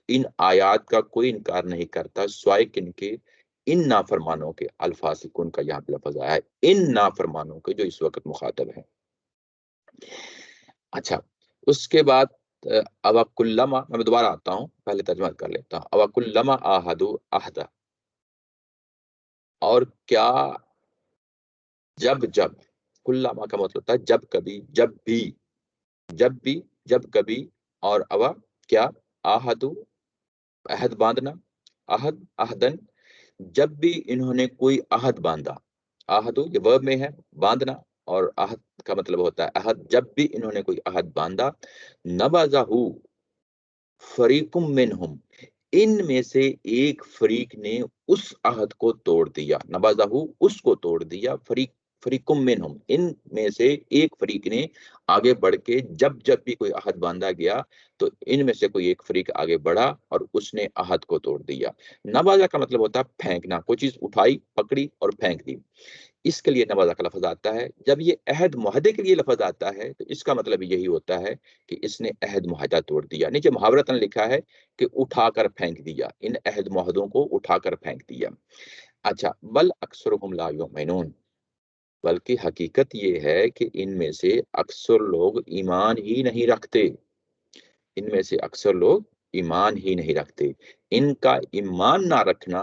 ان آیات کا کوئی انکار نہیں کرتا سوائے کن کے؟ ان نافرمانوں کے۔ الفاسقون کا یہاں پہ لفظ آیا ہے، ان نافرمانوں کے جو اس وقت مخاطب ہیں۔ اچھا، اس کے بعد او کلما، میں دوبارہ آتا ہوں، پہلے ترجمہ کر لیتا ہوں۔ او کلما عاہدوا عہدا، اور کیا جب کلما کا مطلب ہوتا ہے جب کبھی، جب کبھی، اور او کیا، عہدوا عہد باندھنا، عہدن جب بھی انہوں نے کوئی عہد باندھا، عہد یہ ورب میں ہے باندھنا، اور عہد کا مطلب ہوتا ہے عہد، جب بھی انہوں نے کوئی عہد باندھا، نبذہ فریق منہم، ان میں سے ایک فریق نے اس عہد کو توڑ دیا، نبذہ اس کو توڑ دیا، فریق منہم ان میں سے ایک فریق نے آگے بڑھ کے جب بھی کوئی عہد باندھا گیا تو ان میں سے کوئی ایک فریق آگے بڑھا اور اس نے عہد کو توڑ دیا۔ نبذہ کا مطلب ہوتا ہے پھینکنا، کوئی چیز اٹھائی، پکڑی اور پھینک دی، اس کے لیے نبذہ کا لفظ آتا ہے۔ جب یہ عہد معاہدے کے لیے لفظ آتا ہے تو اس کا مطلب یہی ہوتا ہے کہ اس نے عہد معاہدہ توڑ دیا۔ نیچے محاورتاً لکھا ہے کہ اٹھا کر پھینک دیا، ان عہد معاہدوں کو اٹھا کر پھینک دیا۔ اچھا، بل اکثرهم لا یؤمنون، بلکہ حقیقت یہ ہے کہ ان میں سے اکثر لوگ ایمان ہی نہیں رکھتے، ان میں سے اکثر لوگ ایمان ہی نہیں رکھتے۔ ان کا ایمان نہ رکھنا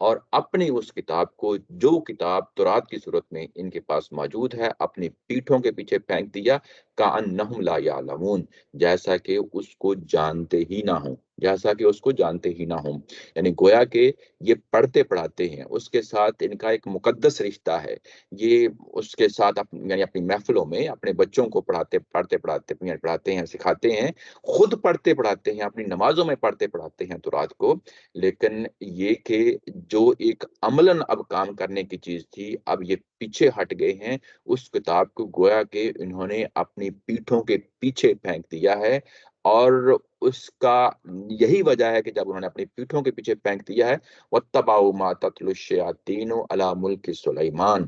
اور اپنی اس کتاب کو جو کتاب تورات کی صورت میں ان کے پاس موجود ہے اپنی پیٹھوں کے پیچھے پھینک دیا، کأنہم لا یعلمون، جیسا کہ اس کو جانتے ہی نہ ہوں، جیسا کہ اس کو جانتے ہی نہ ہوں، یعنی گویا کہ یہ پڑھتے پڑھاتے ہیں، اس کے ساتھ ان کا ایک مقدس رشتہ ہے، یہ اس کے ساتھ یعنی اپنی محفلوں میں اپنے بچوں کو پڑھاتے ہیں، سکھاتے ہیں، خود پڑھتے پڑھاتے ہیں، اپنی نمازوں میں پڑھتے پڑھاتے ہیں تورات کو، لیکن یہ کہ جو ایک عملاً اب کام کرنے کی چیز تھی اب یہ پیچھے ہٹ گئے ہیں، اس کتاب کو گویا کہ انہوں نے اپنی پیٹھوں کے پیچھے پھینک دیا ہے، اور اس کا یہی وجہ ہے کہ جب انہوں نے اپنی پیٹھوں کے پیچھے پھینک دیا ہے، وَاتَّبَعُوا مَا تَتْلُو الشَّيَاطِينُ عَلَىٰ مُلْكِ سُلَيْمَانَ،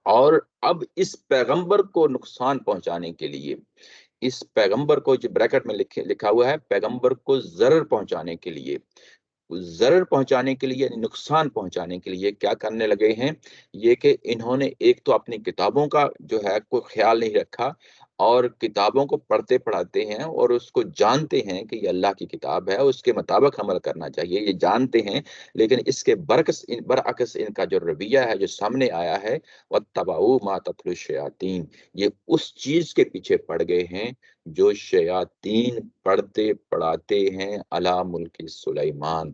اور اب اس پیغمبر کو نقصان پہنچانے کے لیے، اس پیغمبر کو جو بریکٹ میں لکھا ہوا ہے، پیغمبر کو ضرر پہنچانے کے لیے، یعنی نقصان پہنچانے کے لیے کیا کرنے لگے ہیں، یہ کہ انہوں نے ایک تو اپنی کتابوں کا جو ہے کوئی خیال نہیں رکھا، اور کتابوں کو پڑھتے پڑھاتے ہیں اور اس کو جانتے ہیں کہ یہ اللہ کی کتاب ہے، اس کے مطابق عمل کرنا چاہیے، یہ جانتے ہیں، لیکن اس کے برعکس ان کا جو رویہ ہے جو سامنے آیا ہے، وَاتَّبَعُوا مَا تَتْلُو الشَّيَاطِينُ، یہ اس چیز کے پیچھے پڑ گئے ہیں جو شیاطین پڑھتے پڑھاتے ہیں علی ملک سلیمان،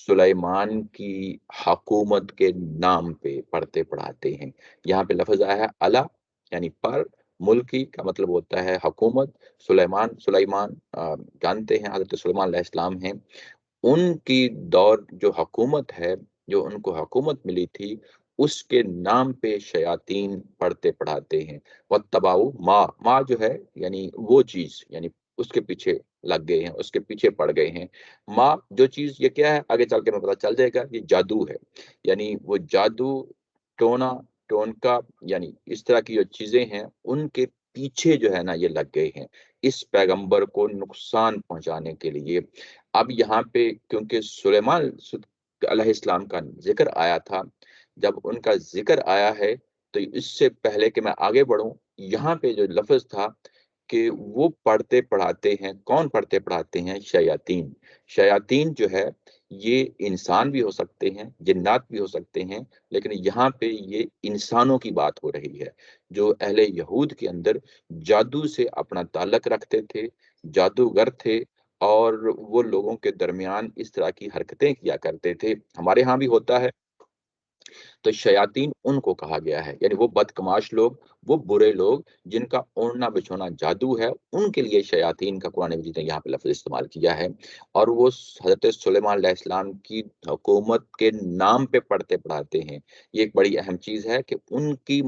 سلیمان کی حکومت کے نام پہ پڑھتے پڑھاتے ہیں۔ یہاں پہ لفظ آیا ہے علی یعنی پر، ملکی کا مطلب ہوتا ہے حکومت، سلیمان جانتے ہیں حضرت سلیمان علیہ السلام ہیں، ان کی دور جو حکومت ہے، جو ان کو حکومت ملی تھی، اس کے نام پہ شیاطین پڑھتے پڑھاتے ہیں۔ وَاتَّبَعُوا ما جو ہے یعنی وہ چیز، یعنی اس کے پیچھے لگ گئے ہیں، اس کے پیچھے پڑ گئے ہیں۔ ما جو چیز، یہ کیا ہے آگے چل کے میں پتہ چل جائے گا، یہ جادو ہے، یعنی وہ جادو، ٹونکا، یعنی اس طرح کی جو چیزیں ہیں ان کے پیچھے جو ہے نا یہ لگ گئے ہیں اس پیغمبر کو نقصان پہنچانے کے لیے۔ اب یہاں پہ کیونکہ سلیمان علیہ السلام کا ذکر آیا تھا، جب ان کا ذکر آیا ہے تو اس سے پہلے کہ میں آگے بڑھوں، یہاں پہ جو لفظ تھا کہ وہ پڑھتے پڑھاتے ہیں، کون پڑھتے پڑھاتے ہیں؟ شیاطین۔ شیاطین جو ہے یہ انسان بھی ہو سکتے ہیں، جنات بھی ہو سکتے ہیں، لیکن یہاں پہ یہ انسانوں کی بات ہو رہی ہے جو اہل یہود کے اندر جادو سے اپنا تعلق رکھتے تھے، جادوگر تھے، اور وہ لوگوں کے درمیان اس طرح کی حرکتیں کیا کرتے تھے، ہمارے ہاں بھی ہوتا ہے۔ تو شیاطین ان کو کہا گیا ہے، یعنی وہ بدکماش لوگ، وہ برے لوگ جن کا اوڑھنا بچھونا جادو ہے، ان کے لیے شیاطین کا قرآن مجید نے یہاں پہ لفظ استعمال کیا ہے، اور وہ حضرت سلیمان علیہ السلام کی حکومت کے نام پہ پڑھتے پڑھاتے ہیں۔ یہ ایک بڑی اہم چیز ہے کہ ان کی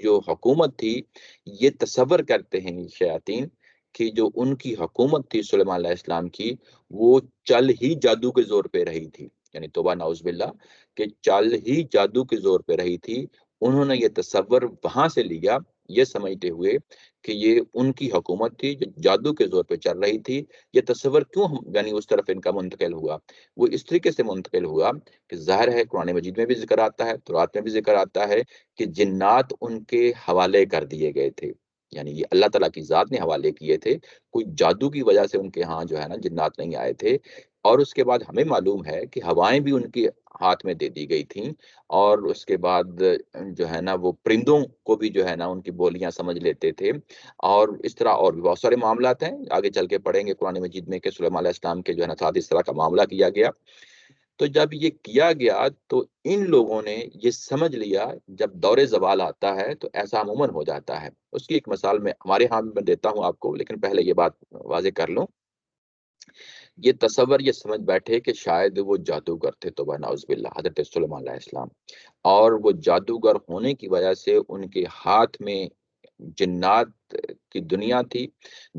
جو حکومت تھی، یہ تصور کرتے ہیں شیاطین کہ جو ان کی حکومت تھی سلیمان علیہ السلام کی، وہ چل ہی جادو کے زور پہ رہی تھی، یعنی توبہ نعوذ باللہ، کہ چال ہی جادو کے زور پہ رہی تھی۔ انہوں نے یہ تصور وہاں سے لیا، یہ سمجھتے ہوئے کہ یہ ان کی حکومت تھی جو جادو کے زور پہ چل رہی تھی۔ یہ تصور کیوں یعنی اس طرف ان کا منتقل ہوا؟ وہ اس طریقے سے منتقل ہوا کہ ظاہر ہے قرآن مجید میں بھی ذکر آتا ہے، تورات میں بھی ذکر آتا ہے کہ جنات ان کے حوالے کر دیے گئے تھے، یعنی یہ اللہ تعالیٰ کی ذات نے حوالے کیے تھے، کوئی جادو کی وجہ سے ان کے ہاں جو ہے نا جنات نہیں آئے تھے۔ اور اس کے بعد ہمیں معلوم ہے کہ ہوائیں بھی ان کی ہاتھ میں دے دی گئی تھیں، اور اس کے بعد جو ہے نا وہ پرندوں کو بھی جو ہے نا ان کی بولیاں سمجھ لیتے تھے، اور اس طرح اور بھی بہت سارے معاملات ہیں، آگے چل کے پڑھیں گے قرآن مجید میں کہ سلیمان علیہ السلام کے جو ہے نا ساتھ اس طرح کا معاملہ کیا گیا۔ تو جب یہ کیا گیا تو ان لوگوں نے یہ سمجھ لیا، جب دور زوال آتا ہے تو ایسا عموماً ہو جاتا ہے۔ اس کی ایک مثال میں ہمارے ہاں میں دیتا ہوں آپ کو، لیکن پہلے یہ بات واضح کر لوں، یہ تصور یہ سمجھ بیٹھے کہ شاید وہ جادوگر تھے، توبہ نعوذ باللہ، حضرت سلیمان علیہ السلام، اور وہ جادوگر ہونے کی وجہ سے ان کے ہاتھ میں جنات کی دنیا تھی،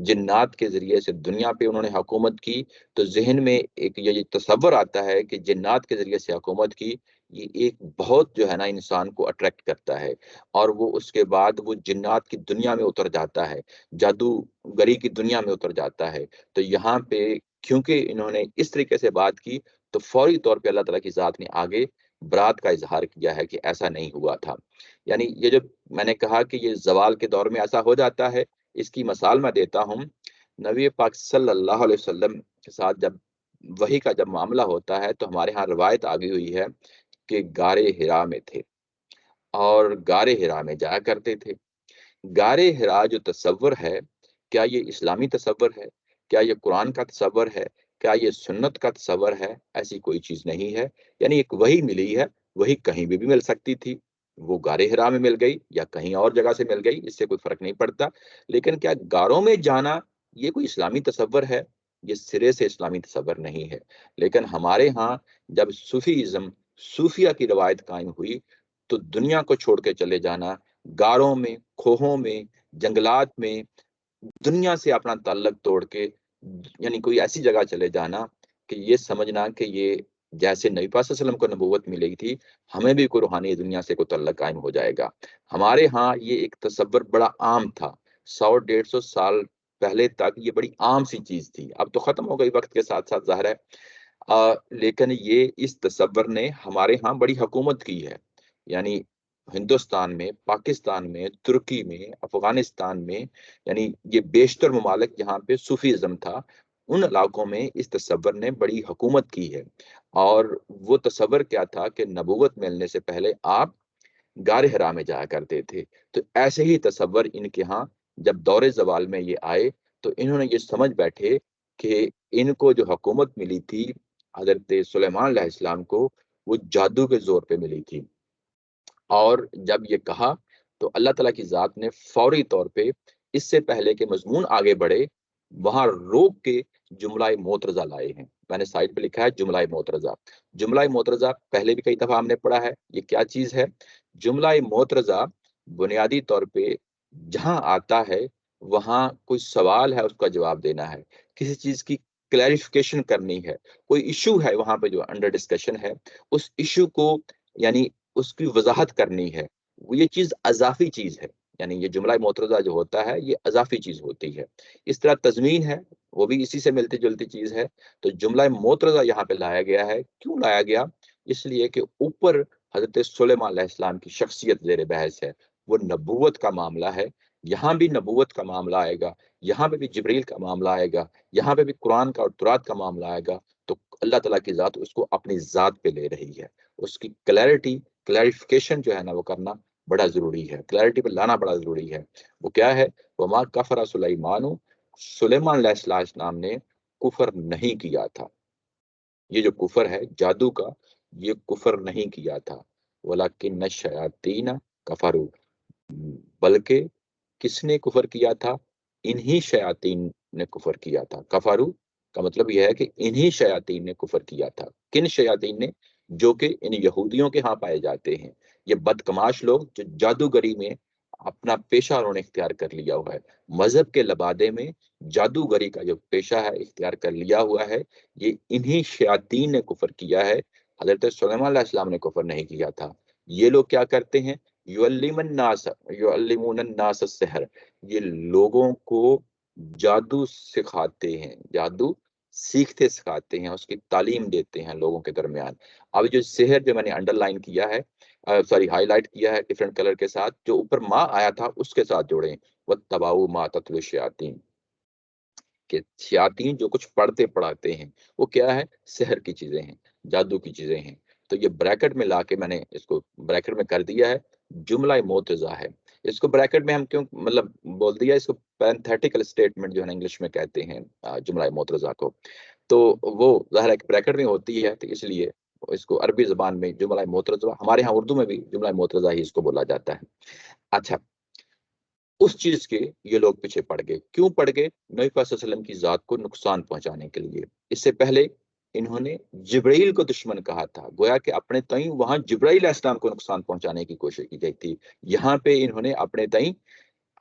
جنات کے ذریعے سے دنیا پہ انہوں نے حکومت کی، تو ذہن میں ایک یہ تصور آتا ہے کہ جنات کے ذریعے سے حکومت کی، یہ ایک بہت جو ہے نا انسان کو اٹریکٹ کرتا ہے، اور وہ اس کے بعد وہ جنات کی دنیا میں اتر جاتا ہے، جادوگری کی دنیا میں اتر جاتا ہے۔ تو یہاں پہ کیونکہ انہوں نے اس طریقے سے بات کی تو فوری طور پہ اللہ تعالیٰ کی ذات نے آگے برات کا اظہار کیا ہے کہ ایسا نہیں ہوا تھا۔ یعنی یہ جو میں نے کہا کہ یہ زوال کے دور میں ایسا ہو جاتا ہے، اس کی مثال میں دیتا ہوں، نبی پاک صلی اللہ علیہ وسلم کے ساتھ جب وحی کا جب معاملہ ہوتا ہے تو ہمارے ہاں روایت آگئی ہوئی ہے کہ غار حرا میں تھے اور غار حرا میں جایا کرتے تھے۔ غار حرا جو تصور ہے، کیا یہ اسلامی تصور ہے؟ کیا یہ قرآن کا تصور ہے؟ کیا یہ سنت کا تصور ہے؟ ایسی کوئی چیز نہیں ہے۔ یعنی ایک وحی ملی ہے، وہی کہیں بھی مل سکتی تھی، وہ غار حرا میں مل گئی یا کہیں اور جگہ سے مل گئی، اس سے کوئی فرق نہیں پڑتا۔ لیکن کیا غاروں میں جانا یہ کوئی اسلامی تصور ہے؟ یہ سرے سے اسلامی تصور نہیں ہے۔ لیکن ہمارے ہاں جب صوفیزم، صوفیہ کی روایت قائم ہوئی تو دنیا کو چھوڑ کے چلے جانا، غاروں میں، کھوہوں میں، جنگلات میں دنیا سے اپنا تعلق توڑ کے یعنی کوئی ایسی جگہ چلے جانا کہ یہ سمجھنا کہ یہ جیسے نبی پاک صلی اللہ علیہ وسلم کو نبوت ملی تھی، ہمیں بھی کوئی روحانی دنیا سے کوئی تعلق قائم ہو جائے گا۔ ہمارے ہاں یہ ایک تصور بڑا عام تھا، 100-150 سال پہلے تک یہ بڑی عام سی چیز تھی، اب تو ختم ہو گئی وقت کے ساتھ ساتھ ظاہر ہے۔ لیکن یہ اس تصور نے ہمارے ہاں بڑی حکومت کی ہے، یعنی ہندوستان میں، پاکستان میں، ترکی میں، افغانستان میں، یعنی یہ بیشتر ممالک جہاں پہ صوفیزم تھا، ان علاقوں میں اس تصور نے بڑی حکومت کی ہے۔ اور وہ تصور کیا تھا کہ نبوت ملنے سے پہلے آپ غار حرا میں جایا کرتے تھے۔ تو ایسے ہی تصور ان کے ہاں جب دور زوال میں یہ آئے تو انہوں نے یہ سمجھ بیٹھے کہ ان کو جو حکومت ملی تھی حضرت سلیمان علیہ السلام کو، وہ جادو کے زور پہ ملی تھی۔ اور جب یہ کہا تو اللہ تعالیٰ کی ذات نے فوری طور پہ اس سے پہلے کہ مضمون آگے بڑھے وہاں روک کے جملہ معترضہ لائے ہیں۔ میں نے سائٹ پہ لکھا ہے جملہ معترضہ۔ جملہ معترضہ پہلے بھی کئی دفعہ ہم نے پڑھا ہے، یہ کیا چیز ہے؟ جملہ معترضہ بنیادی طور پہ جہاں آتا ہے وہاں کوئی سوال ہے، اس کا جواب دینا ہے، کسی چیز کی کلیریفیکیشن کرنی ہے، کوئی ایشو ہے وہاں پہ جو انڈر ڈسکشن ہے، اس ایشو کو یعنی اس کی وضاحت کرنی ہے، وہ یہ چیز اضافی چیز ہے۔ یعنی یہ جملہ معترضہ جو ہوتا ہے یہ اضافی چیز ہوتی ہے۔ اس طرح تضمین ہے، وہ بھی اسی سے ملتی جلتی چیز ہے۔ تو جملہ معترضہ یہاں پہ لایا گیا ہے، کیوں لایا گیا؟ اس لیے کہ اوپر حضرت سلیمان علیہ السلام کی شخصیت زیر بحث ہے، وہ نبوت کا معاملہ ہے، یہاں بھی نبوت کا معاملہ آئے گا، یہاں پہ بھی جبریل کا معاملہ آئے گا، یہاں پہ بھی قرآن کا اور تورات کا معاملہ آئے گا۔ تو اللہ تعالیٰ کی ذات اس کو اپنی ذات پہ لے رہی ہے، اس کی کلیریفیکیشن جو ہے نا وہ کرنا بڑا ضروری ہے، کلیئرٹی پہ لانا بڑا ضروری ہے۔ وہ کیا ہے؟ وما کفر سلیمان، سلیمان علیہ السلام نے کفر نہیں کیا تھا۔ یہ جو کفر ہے جادو کا، یہ کفر نہیں کیا تھا۔ ولکن الشیاطین کفروا، بلکہ کس نے کفر کیا تھا؟ انہی شیاطین نے کفر کیا تھا۔ کفروا کا مطلب یہ ہے کہ انہی شیاطین نے کفر کیا تھا۔ کن شیاطین نے؟ جو کہ ان یہودیوں کے ہاں پائے جاتے ہیں، یہ بدکماش لوگ جو جادوگری میں اپنا پیشہ انہوں نے اختیار کر لیا ہوا ہے، مذہب کے لبادے میں جادوگری کا جو پیشہ ہے اختیار کر لیا ہوا ہے، یہ انہی شیاطین نے کفر کیا ہے۔ حضرت سلیمان علیہ السلام نے کفر نہیں کیا تھا۔ یہ لوگ کیا کرتے ہیں؟ یعلمون الناس السحر، یہ لوگوں کو جادو سکھاتے ہیں، جادو سیکھتے سکھاتے ہیں، اس کی تعلیم دیتے ہیں لوگوں کے درمیان۔ اب جو سحر جو میں نے انڈر لائن کیا ہے، سوری ہائی لائٹ کیا ہے ڈفرینٹ کلر کے ساتھ، جو اوپر ماں آیا تھا اس کے ساتھ جوڑیں، وَاتَّبَعُوا مَا تَتْلُو الشَّيَاطِينُ، کہ شیاطین جو کچھ پڑھتے پڑھاتے ہیں وہ کیا ہے؟ سحر کی چیزیں ہیں، جادو کی چیزیں ہیں۔ تو یہ بریکٹ میں لا کے میں نے اس کو بریکٹ میں کر دیا ہے، جملہ معترضہ ہے۔ اس کو بریکٹ میں ہم کیوں مطلب بول دیا؟ اس کو پینتھیٹیکل اسٹیٹمنٹ جو ہے نا انگلش میں کہتے ہیں جملہ معترضہ کو، تو وہ ظاہر ہے کہ بریکٹ میں ہوتی ہے، تو اس لیے اس کو عربی زبان میں جملہ معترضہ، ہمارے ہاں اردو میں بھی جملہ معترضہ ہی اس کو بولا جاتا ہے۔ اچھا، اس چیز کے یہ لوگ پیچھے پڑ گئے، کیوں پڑ گئے؟ نبی پاک صلی اللہ علیہ وسلم کی ذات کو نقصان پہنچانے کے لیے۔ اس سے پہلے انہوں نے جبرائیل کو دشمن کہا تھا، گویا کہ اپنے تئیں وہاں جبرائیل علیہ السلام کو نقصان پہنچانے کی کوشش کی گئی تھی، یہاں پہ انہوں نے اپنے تئیں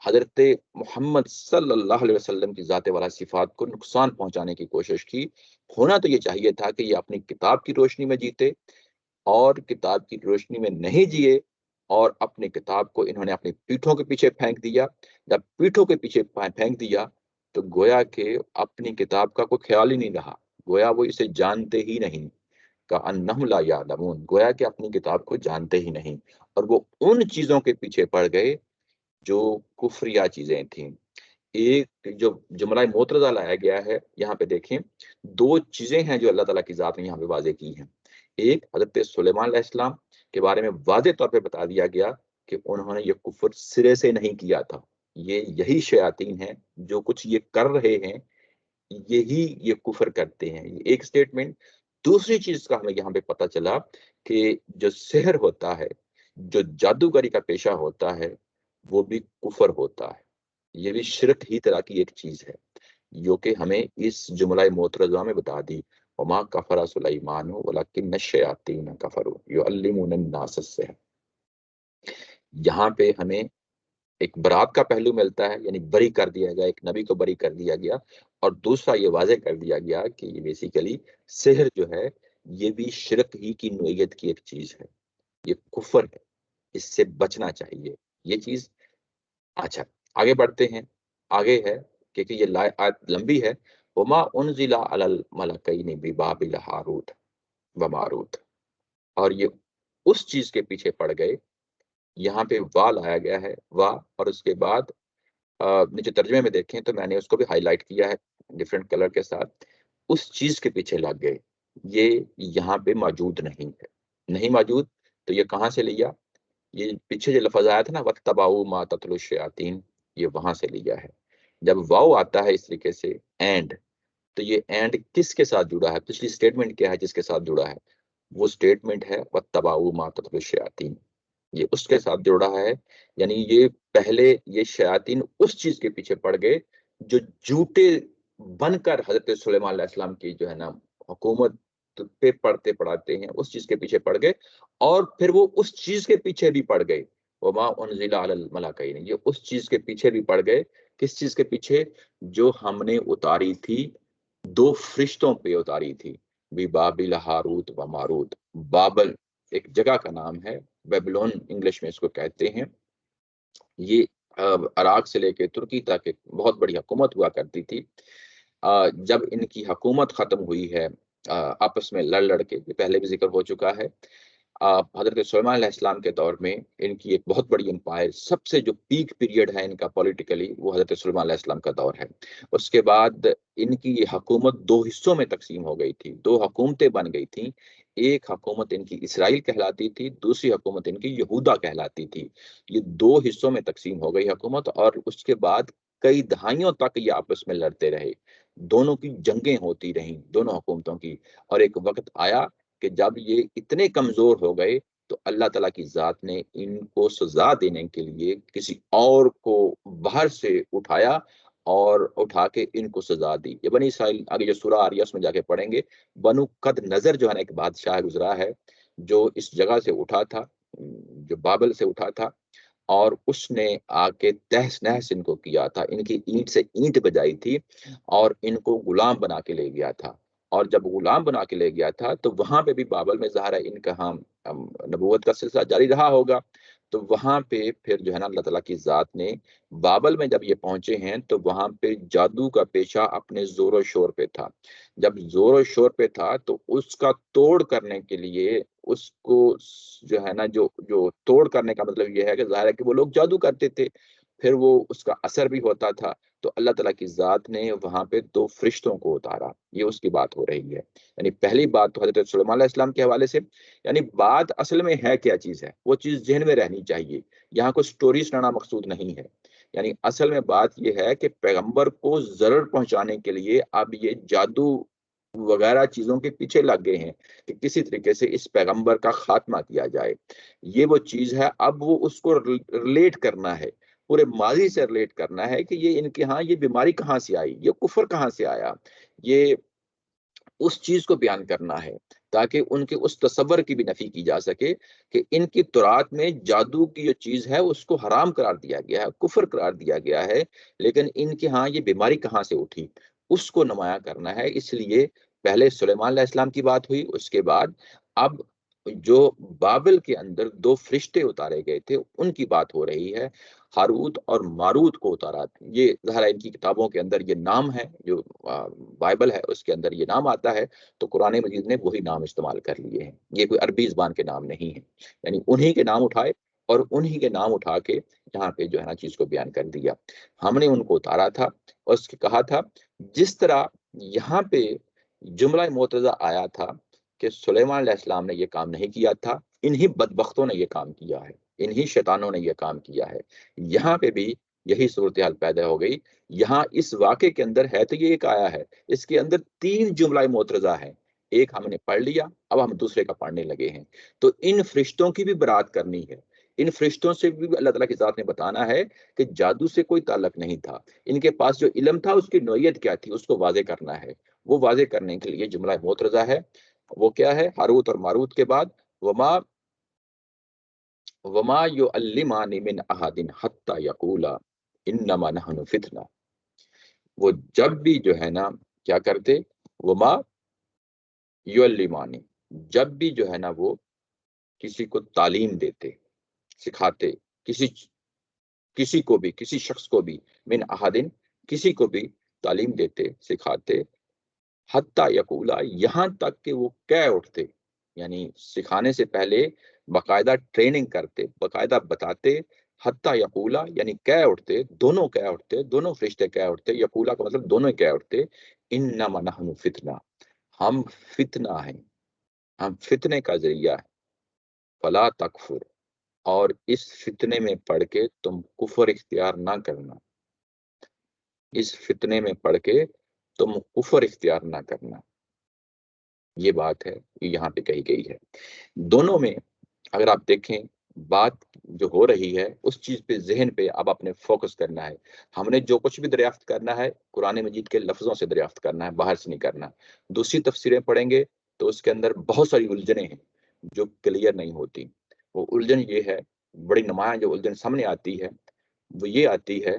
حضرت محمد صلی اللہ علیہ وسلم کی ذات والا صفات کو نقصان پہنچانے کی کوشش کی۔ ہونا تو یہ چاہیے تھا کہ یہ اپنی کتاب کی روشنی میں جیتے، اور کتاب کی روشنی میں نہیں جیے، اور اپنی کتاب کو انہوں نے اپنی پیٹھوں کے پیچھے پھینک دیا۔ جب پیٹھوں کے پیچھے پھینک دیا تو گویا کہ اپنی کتاب کا کوئی خیال ہی نہیں رہا، گویا وہ اسے جانتے ہی نہیں، کأنہم لا یعلمون، گویا کہ اپنی کتاب کو جانتے ہی نہیں، اور وہ ان چیزوں کے پیچھے پڑ گئے جو کفریہ چیزیں تھیں۔ ایک جو جملہ معترضہ لایا گیا ہے یہاں پہ دیکھیں، دو چیزیں ہیں جو اللہ تعالیٰ کی ذات نے یہاں پہ واضح کی ہیں۔ ایک حضرت سلیمان علیہ السلام کے بارے میں واضح طور پہ بتا دیا گیا کہ انہوں نے یہ کفر سرے سے نہیں کیا تھا، یہی شیاطین ہیں جو کچھ یہ کر رہے ہیں، یہی یہ کفر کرتے ہیں، یہ ایک سٹیٹمنٹ۔ دوسری چیز کا ہمیں یہاں پہ پتہ چلا کہ جو سحر ہوتا ہے، جو جادوگری کا پیشہ ہوتا ہے، وہ بھی کفر ہوتا ہے، یہ بھی شرک ہی طرح کی ایک چیز ہے، جو کہ ہمیں اس جملہ معترضہ میں بتا دی، وما کفر سلیمان ولکن الشیاطین کفروا یعلمون الناس السحر۔ یہاں پہ ہمیں ایک برات کا پہلو ملتا ہے، یعنی بری کر دیا گیا، ایک نبی کو بری کر دیا گیا، اور دوسرا یہ واضح کر دیا گیا کہ یہ بیسیکلی سحر جو ہے یہ بھی شرک ہی کی نوعیت کی ایک چیز ہے، یہ کفر ہے، اس سے بچنا چاہیے یہ چیز۔ اچھا آگے بڑھتے ہیں، آگے ہے کیونکہ یہ آیت لمبی ہے، وما انزل علی الملکین ببابل ہاروت و ماروت، اور یہ اس چیز کے پیچھے پڑ گئے، یہاں پہ وا لایا گیا ہے، وا، اور اس کے بعد نیچے ترجمے میں دیکھیں تو میں نے اس کو بھی ہائی لائٹ کیا ہے ڈفرینٹ کلر کے ساتھ، اس چیز کے پیچھے لگ گئے، یہ یہاں پہ موجود نہیں ہے، نہیں موجود تو یہ کہاں سے لیا؟ یہ پیچھے جو لفظ آیا تھا نا وَاتَّبَعُوا مَا تَتْلُو الشَّيَاطِينُ، یہ وہاں سے لیا ہے۔ جب واو آتا ہے اس طریقے سے اینڈ، تو یہ اینڈ کس کے ساتھ جڑا ہے؟ پچھلی سٹیٹمنٹ کیا ہے جس کے ساتھ جڑا ہے؟ وہ سٹیٹمنٹ ہے وَاتَّبَعُوا مَا تَتْلُو الشَّيَاطِينُ، یہ اس کے ساتھ جڑا ہے، یعنی یہ پہلے یہ شیاطین اس چیز کے پیچھے پڑ گئے جو جھوٹے بن کر حضرت سلیمان علیہ السلام کی جو ہے نا حکومت پہ پڑھتے پڑھاتے ہیں، اس چیز کے پیچھے پڑ گئے، اور پھر وہ اس چیز کے پیچھے بھی پڑ گئے، وما انزل علی الملکین، یہ اس چیز کے پیچھے بھی پڑ گئے، کس چیز کے پیچھے؟ جو ہم نے اتاری تھی، دو فرشتوں پہ اتاری تھی، بابل ہاروت و ماروت۔ بابل ایک جگہ کا نام ہے، بیبلون انگلش میں اس کو کہتے ہیں، یہ عراق سے لے کے ترکی تک ایک بہت بڑی حکومت ہوا کرتی تھی۔ جب ان کی حکومت ختم ہوئی ہے آپس میں لڑ کے، پہلے بھی ذکر ہو چکا ہے، حضرت سلیمان علیہ السلام کے دور میں ان کی ایک بہت بڑی امپائر، سب سے جو پیک پیریڈ ہے ان کا پولیٹیکلی، وہ حضرت سلیمان علیہ السلام کا دور ہے۔ اس کے بعد ان کی یہ حکومت دو حصوں میں تقسیم ہو گئی تھی، دو حکومتیں بن گئی تھیں، ایک حکومت ان کی اسرائیل کہلاتی تھی، دوسری حکومت ان کی یہودا کہلاتی تھی۔ یہ دو حصوں میں تقسیم ہو گئی حکومت، اور اس کے بعد کئی دہائیوں تک یہ آپس میں لڑتے رہے، دونوں کی جنگیں ہوتی رہیں دونوں حکومتوں کی، اور ایک وقت آیا کہ جب یہ اتنے کمزور ہو گئے تو اللہ تعالیٰ کی ذات نے ان کو سزا دینے کے لیے کسی اور کو باہر سے اٹھایا، اور اٹھا کے ان کو سزا دی۔ یہ بنی اسرائیل، آگے جو سورہ آ رہی ہے اس میں جا کے پڑھیں گے، بنو قد نظر جو ہے نا ایک بادشاہ گزرا ہے جو اس جگہ سے اٹھا تھا، جو بابل سے اٹھا تھا، اور اس نے آ کے تہس نہس ان کو کیا تھا، ان کی اینٹ سے اینٹ بجائی تھی، اور ان کو غلام بنا کے لے گیا تھا۔ اور جب غلام بنا کے لے گیا تھا تو وہاں پہ بھی بابل میں ظاہر ہے ان کا نبوت کا سلسلہ جاری رہا ہوگا، تو وہاں پہ پھر جو ہے نا اللہ تعالیٰ کی ذات نے بابل میں جب یہ پہنچے ہیں تو وہاں پہ جادو کا پیشہ اپنے زور و شور پہ تھا۔ جب زور و شور پہ تھا تو اس کا توڑ کرنے کے لیے، اس کو جو ہے نا جو توڑ کرنے کا مطلب یہ ہے کہ ظاہر ہے کہ وہ لوگ جادو کرتے تھے، پھر وہ اس کا اثر بھی ہوتا تھا، تو اللہ تعالیٰ کی ذات نے وہاں پہ دو فرشتوں کو اتارا، یہ اس کی بات ہو رہی ہے۔ یعنی پہلی بات تو حضرت سلیمان علیہ السلام کے حوالے سے، یعنی بات اصل میں ہے کیا چیز ہے، وہ چیز ذہن میں رہنی چاہیے، یہاں کوئی سٹوری سنانا مقصود نہیں ہے۔ یعنی اصل میں بات یہ ہے کہ پیغمبر کو ضرر پہنچانے کے لیے اب یہ جادو وغیرہ چیزوں کے پیچھے لگ گئے ہیں کہ کسی طریقے سے اس پیغمبر کا خاتمہ کیا جائے، یہ وہ چیز ہے۔ اب وہ اس کو ریلیٹ کرنا ہے، پورے ماضی سے ریلیٹ کرنا ہے کہ یہ ان کے ہاں یہ بیماری کہاں سے آئی، یہ کفر کہاں سے آیا، یہ اس چیز کو بیان کرنا ہے تاکہ ان کے اس تصور کی بھی نفی کی جا سکے کہ ان کی تورات میں جادو کی جو چیز ہے اس کو حرام قرار دیا گیا ہے، کفر قرار دیا گیا ہے، لیکن ان کے ہاں یہ بیماری کہاں سے اٹھی، اس کو نمایاں کرنا ہے۔ اس لیے پہلے سلیمان علیہ السلام کی بات ہوئی، اس کے بعد اب جو بابل کے اندر دو فرشتے اتارے گئے تھے ان کی بات ہو رہی ہے، ہاروت اور ماروت کو اتارا۔ یہ ظاہر ان کی کتابوں کے اندر یہ نام ہے، جو بائبل ہے اس کے اندر یہ نام آتا ہے، تو قرآن مجید نے وہی نام استعمال کر لیے ہیں، یہ کوئی عربی زبان کے نام نہیں ہے، یعنی انہی کے نام اٹھائے اور انہی کے نام اٹھا کے یہاں پہ جو ہے نا چیز کو بیان کر دیا. ہم نے ان کو اتارا تھا اور اس کے کہا تھا جس طرح یہاں پہ جملہ معترضہ آیا تھا کہ سلیمان علیہ السلام نے یہ کام نہیں کیا تھا، انہی بدبختوں نے یہ کام کیا ہے، انہی شیطانوں نے یہ کام کیا ہے. یہاں پہ بھی یہی صورتحال پیدا ہو گئی. یہاں اس واقعے کے اندر ہے تو یہ ایک آیا ہے، اس کے اندر 3 جملہ معترضہ ہیں. ایک ہم نے پڑھ لیا، اب ہم دوسرے کا پڑھنے لگے ہیں. تو ان فرشتوں کی بھی برات کرنی ہے. ان فرشتوں سے بھی اللہ تعالیٰ کی ذات نے بتانا ہے کہ جادو سے کوئی تعلق نہیں تھا. ان کے پاس جو علم تھا اس کی نوعیت کیا تھی اس کو واضح کرنا ہے. وہ واضح کرنے کے لیے جملہ معترضہ ہے. وہ کیا ہے؟ ہاروت اور ماروت کے بعد وما يعلمان من احد حتى يقولا انما نحن فتنہ. وہ جب بھی جو ہے نا کیا کرتے؟ وما يعلمان، جب بھی جو ہے نا وہ کسی کو تعلیم دیتے، سکھاتے، کسی کو بھی، کسی شخص کو بھی، من احدن، کسی کو بھی تعلیم دیتے، سکھاتے، حتی یقولا، یہاں تک کہ وہ کہہ اٹھتے، یعنی سکھانے سے پہلے باقاعدہ ٹریننگ کرتے، باقاعدہ بتاتے. حتی یقولا یعنی کہہ اٹھتے، دونوں کہہ اٹھتے، دونوں فرشتے کہہ اٹھتے. یقولا کا مطلب دونوں کہہ اٹھتے انما نحن فتنہ، ہم فتنہ ہیں، ہم فتنے کا ذریعہ ہے. فلا تکفر، اور اس فتنے میں پڑھ کے تم کفر اختیار نہ کرنا. اس فتنے میں پڑھ کے تم کفر اختیار نہ کرنا. یہ بات ہے یہ یہاں پہ کہی گئی ہے. دونوں میں اگر آپ دیکھیں بات جو ہو رہی ہے اس چیز پہ، ذہن پہ اب اپنے فوکس کرنا ہے. ہم نے جو کچھ بھی دریافت کرنا ہے قرآن مجید کے لفظوں سے دریافت کرنا ہے، باہر سے نہیں کرنا. دوسری تفسیریں پڑھیں گے تو اس کے اندر بہت ساری الجھنیں ہیں جو کلیئر نہیں ہوتی. وہ الجھن یہ ہے، بڑی نمایاں جو الجھن سامنے آتی ہے وہ یہ آتی ہے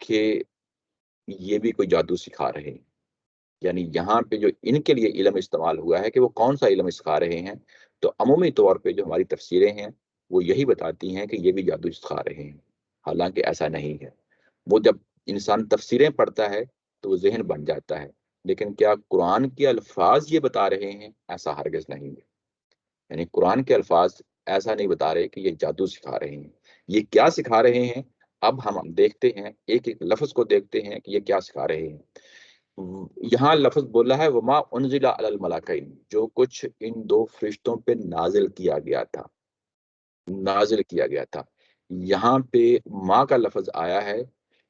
کہ یہ بھی کوئی جادو سکھا رہے ہیں. یعنی یہاں پہ جو ان کے لیے علم استعمال ہوا ہے کہ وہ کون سا علم سکھا رہے ہیں، تو عمومی طور پہ جو ہماری تفسیریں ہیں وہ یہی بتاتی ہیں کہ یہ بھی جادو سکھا رہے ہیں، حالانکہ ایسا نہیں ہے. وہ جب انسان تفسیریں پڑھتا ہے تو وہ ذہن بن جاتا ہے، لیکن کیا قرآن کے الفاظ یہ بتا رہے ہیں؟ ایسا ہرگز نہیں ہے. یعنی قرآن کے الفاظ ایسا نہیں بتا رہے کہ یہ جادو سکھا رہے ہیں. یہ کیا سکھا رہے ہیں اب ہم دیکھتے ہیں، ایک ایک لفظ کو دیکھتے ہیں کہ یہ کیا سکھا رہے ہیں. یہاں لفظ بولا ہے وما انزل علی الملکین، جو کچھ ان 2 فرشتوں پہ نازل کیا گیا تھا، نازل کیا گیا تھا. یہاں پہ ماں کا لفظ آیا ہے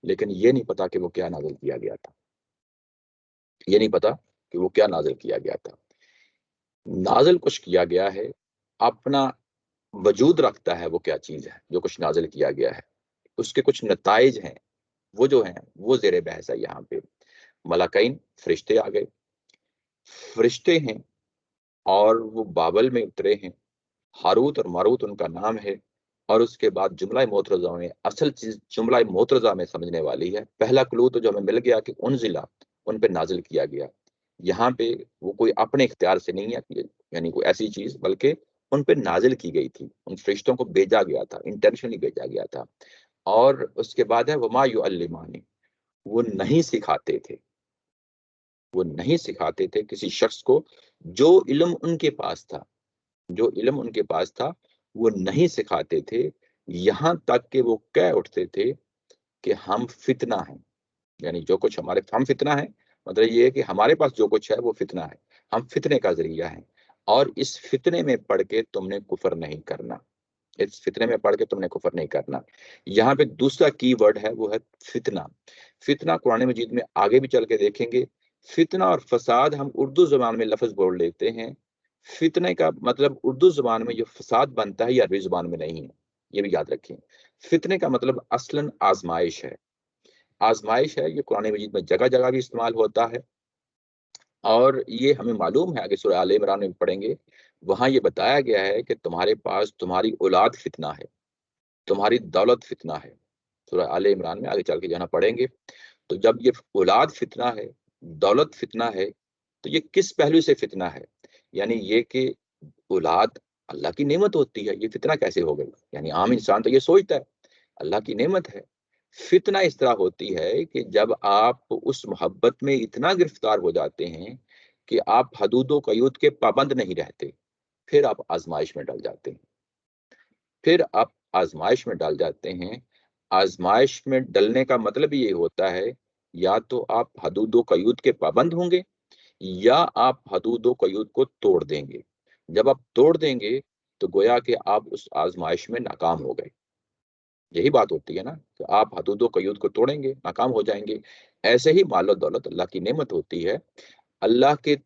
لیکن یہ نہیں پتا کہ وہ کیا نازل کیا گیا تھا. یہ نہیں پتا کہ وہ کیا نازل کیا گیا تھا. نازل کچھ کیا گیا ہے، اپنا وجود رکھتا ہے وہ کیا چیز ہے جو کچھ نازل کیا گیا ہے. اس کے کچھ نتائج ہیں وہ جو ہیں وہ زیر بحث ہے. یہاں پہ ملکین فرشتے آ گئے، فرشتے ہیں اور وہ بابل میں اترے ہیں. ہاروت اور ماروت ان کا نام ہے. اور اس کے بعد جملہ معترضہ میں اصل چیز جملہ معترضہ میں سمجھنے والی ہے. پہلا کلو تو جو ہمیں مل گیا کہ انزلہ، ان پہ نازل کیا گیا. یہاں پہ وہ کوئی اپنے اختیار سے نہیں ہے، یعنی کوئی ایسی چیز، بلکہ ان پہ نازل کی گئی تھی، ان فرشتوں کو بھیجا گیا تھا، انٹینشنلی بھیجا گیا تھا. اور اس کے بعد ہے وما یعلمان، وہ نہیں سکھاتے تھے، وہ نہیں سکھاتے تھے کسی شخص کو. جو علم ان کے پاس تھا، جو علم ان کے پاس تھا وہ نہیں سکھاتے تھے، یہاں تک کہ وہ کہہ اٹھتے تھے کہ ہم فتنہ ہیں. یعنی جو کچھ ہم فتنہ ہیں، مطلب یہ ہے کہ ہمارے پاس جو کچھ ہے وہ فتنہ ہے، ہم فتنے کا ذریعہ ہیں. اور اس فتنے میں پڑھ کے تم نے کفر نہیں کرنا، اس فتنے میں پڑھ کے تم نے کفر نہیں کرنا. یہاں پہ دوسرا کی ورڈ ہے وہ ہے فتنہ. فتنہ قرآن مجید میں آگے بھی چل کے دیکھیں گے. فتنہ اور فساد ہم اردو زبان میں لفظ بول لیتے ہیں، فتنے کا مطلب اردو زبان میں جو فساد بنتا ہے یہ عربی زبان میں نہیں ہے، یہ بھی یاد رکھیں. فتنے کا مطلب اصلاً آزمائش ہے، آزمائش ہے. یہ قرآن مجید میں جگہ جگہ بھی استعمال ہوتا ہے. اور یہ ہمیں معلوم ہے، اگر سورہ آل عمران میں پڑھیں گے وہاں یہ بتایا گیا ہے کہ تمہارے پاس تمہاری اولاد فتنہ ہے، تمہاری دولت فتنہ ہے. سورہ آل عمران میں آگے چل کے جہاں پڑھیں گے تو جب یہ اولاد فتنہ ہے، دولت فتنہ ہے، تو یہ کس پہلو سے فتنہ ہے؟ یعنی یہ کہ اولاد اللہ کی نعمت ہوتی ہے، یہ فتنہ کیسے ہو گئی؟ یعنی عام انسان تو یہ سوچتا ہے اللہ کی نعمت ہے. فتنہ اس طرح ہوتی ہے کہ جب آپ اس محبت میں اتنا گرفتار ہو جاتے ہیں کہ آپ حدود و قیود کے پابند نہیں رہتے، پھر آپ آزمائش میں ڈل جاتے ہیں. پھر آپ آزمائش میں ڈال جاتے ہیں۔ آزمائش میں ڈلنے کا مطلب یہ ہوتا ہے یا تو آپ حدود و قیود کے پابند ہوں گے یا آپ حدود و قیود کو توڑ دیں گے۔ جب آپ توڑ دیں گے تو گویا کہ آپ اس آزمائش میں ناکام ہو گئے۔ یہی بات ہوتی ہے نا کہ آپ حدود و قیود کو توڑیں گے، ناکام ہو جائیں گے۔ ایسے ہی مال و دولت اللہ کی نعمت ہوتی ہے۔ اللہ کے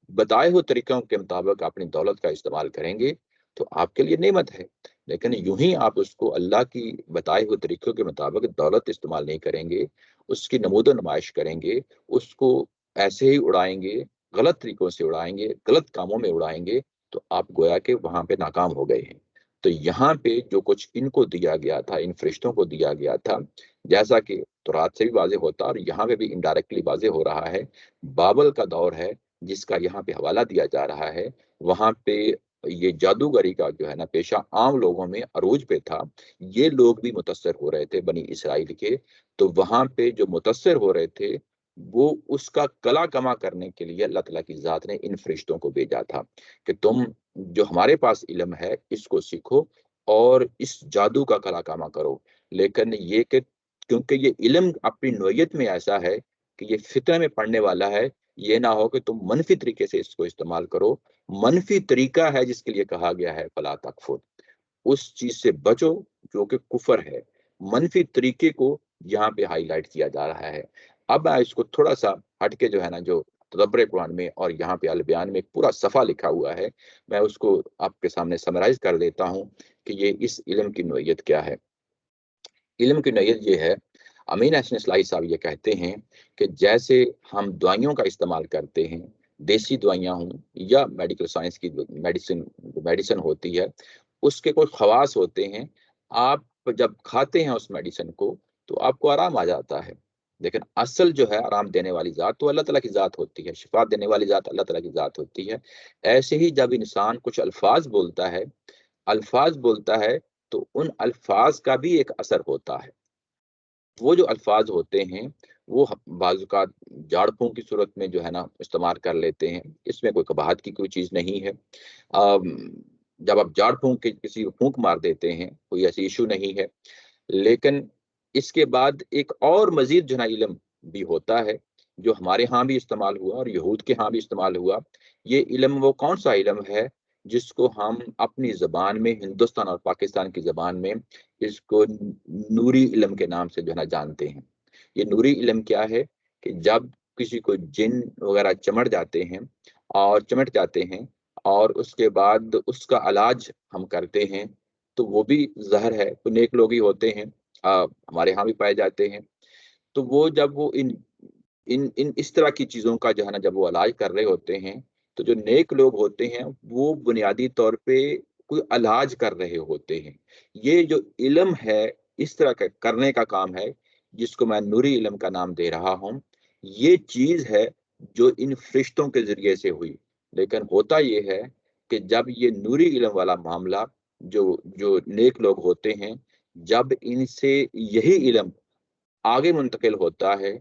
بتائے ہوئے طریقوں کے مطابق اپنی دولت کا استعمال کریں گے تو آپ کے لیے نعمت ہے، لیکن یوں ہی آپ اس کو اللہ کی بتائے ہوئے طریقوں کے مطابق دولت استعمال نہیں کریں گے، اس کی نمود و نمائش کریں گے، اس کو ایسے ہی اڑائیں گے، غلط طریقوں سے اڑائیں گے، غلط کاموں میں اڑائیں گے تو آپ گویا کہ وہاں پہ ناکام ہو گئے ہیں۔ تو یہاں پہ جو کچھ ان کو دیا گیا تھا، ان فرشتوں کو دیا گیا تھا، جیسا کہ تورات سے بھی واضح ہوتا اور یہاں پہ بھی انڈائریکٹلی واضح ہو رہا ہے، بابل کا دور ہے جس کا یہاں پہ حوالہ دیا جا رہا ہے۔ وہاں پہ یہ جادوگری کا جو ہے نا پیشہ عام لوگوں میں عروج پہ تھا، یہ لوگ بھی متاثر ہو رہے تھے بنی اسرائیل کے۔ تو وہاں پہ جو متاثر ہو رہے تھے وہ اس کا کلا کما کرنے کے لیے اللہ تعالیٰ کی ذات نے ان فرشتوں کو بھیجا تھا کہ تم جو ہمارے پاس علم ہے اس کو سیکھو اور اس جادو کا کلا کما کرو۔ لیکن یہ کہ کیونکہ یہ علم اپنی نوعیت میں ایسا ہے کہ یہ فطرے میں پڑھنے والا ہے، یہ نہ ہو کہ تم منفی طریقے سے اس کو استعمال کرو۔ منفی طریقہ ہے جس کے لیے کہا گیا ہے فلا تکفر، اس چیز سے بچو جو کہ کفر ہے۔ منفی طریقے کو یہاں پہ ہائی لائٹ کیا جا رہا ہے۔ اب میں اس کو تھوڑا سا ہٹ کے جو ہے نا جو تدبر قرآن میں اور یہاں پہ البیان میں پورا صفحہ لکھا ہوا ہے، میں اس کو آپ کے سامنے سمرائز کر دیتا ہوں کہ یہ اس علم کی نوعیت کیا ہے۔ علم کی نوعیت یہ ہے، امین احسن اصلاحی صاحب یہ کہتے ہیں کہ جیسے ہم دوائیوں کا استعمال کرتے ہیں، دیسی دوائیاں ہوں یا میڈیکل سائنس کی میڈیسن ہوتی ہے، اس کے کوئی خواص ہوتے ہیں۔ آپ جب کھاتے ہیں اس میڈیسن کو تو آپ کو آرام آ جاتا ہے، لیکن اصل جو ہے آرام دینے والی ذات تو اللہ تعالیٰ کی ذات ہوتی ہے، شفا دینے والی ذات اللہ تعالیٰ کی ذات ہوتی ہے۔ ایسے ہی جب انسان کچھ الفاظ بولتا ہے تو ان الفاظ کا بھی ایک اثر ہوتا ہے۔ وہ جو الفاظ ہوتے ہیں وہ بعض اوقات جھاڑ پھونک کی صورت میں جو ہے نا استعمال کر لیتے ہیں، اس میں کوئی قباحت کی کوئی چیز نہیں ہے۔ جب آپ جھاڑ پھونک کے کسی کو پھونک مار دیتے ہیں کوئی ایسی ایشو نہیں ہے، لیکن اس کے بعد ایک اور مزید جو ہے علم بھی ہوتا ہے جو ہمارے ہاں بھی استعمال ہوا اور یہود کے ہاں بھی استعمال ہوا۔ یہ علم وہ کون سا علم ہے جس کو ہم اپنی زبان میں، ہندوستان اور پاکستان کی زبان میں اس کو نوری علم کے نام سے جو ہے نا جانتے ہیں۔ یہ نوری علم کیا ہے کہ جب کسی کو جن وغیرہ چمٹ جاتے ہیں اور اس کے بعد اس کا علاج ہم کرتے ہیں تو وہ بھی زہر ہے، تو نیک لوگ ہی ہوتے ہیں، ہمارے ہاں بھی پائے جاتے ہیں۔ تو وہ جب وہ ان اس طرح کی چیزوں کا جو ہے نا جب وہ علاج کر رہے ہوتے ہیں تو جو نیک لوگ ہوتے ہیں وہ بنیادی طور پہ کوئی علاج کر رہے ہوتے ہیں۔ یہ جو علم ہے اس طرح کا کرنے کا کام ہے جس کو میں نوری علم کا نام دے رہا ہوں، یہ چیز ہے جو ان فرشتوں کے ذریعے سے ہوئی۔ لیکن ہوتا یہ ہے کہ جب یہ نوری علم والا معاملہ جو نیک لوگ ہوتے ہیں، جب ان سے یہی علم آگے منتقل ہوتا ہے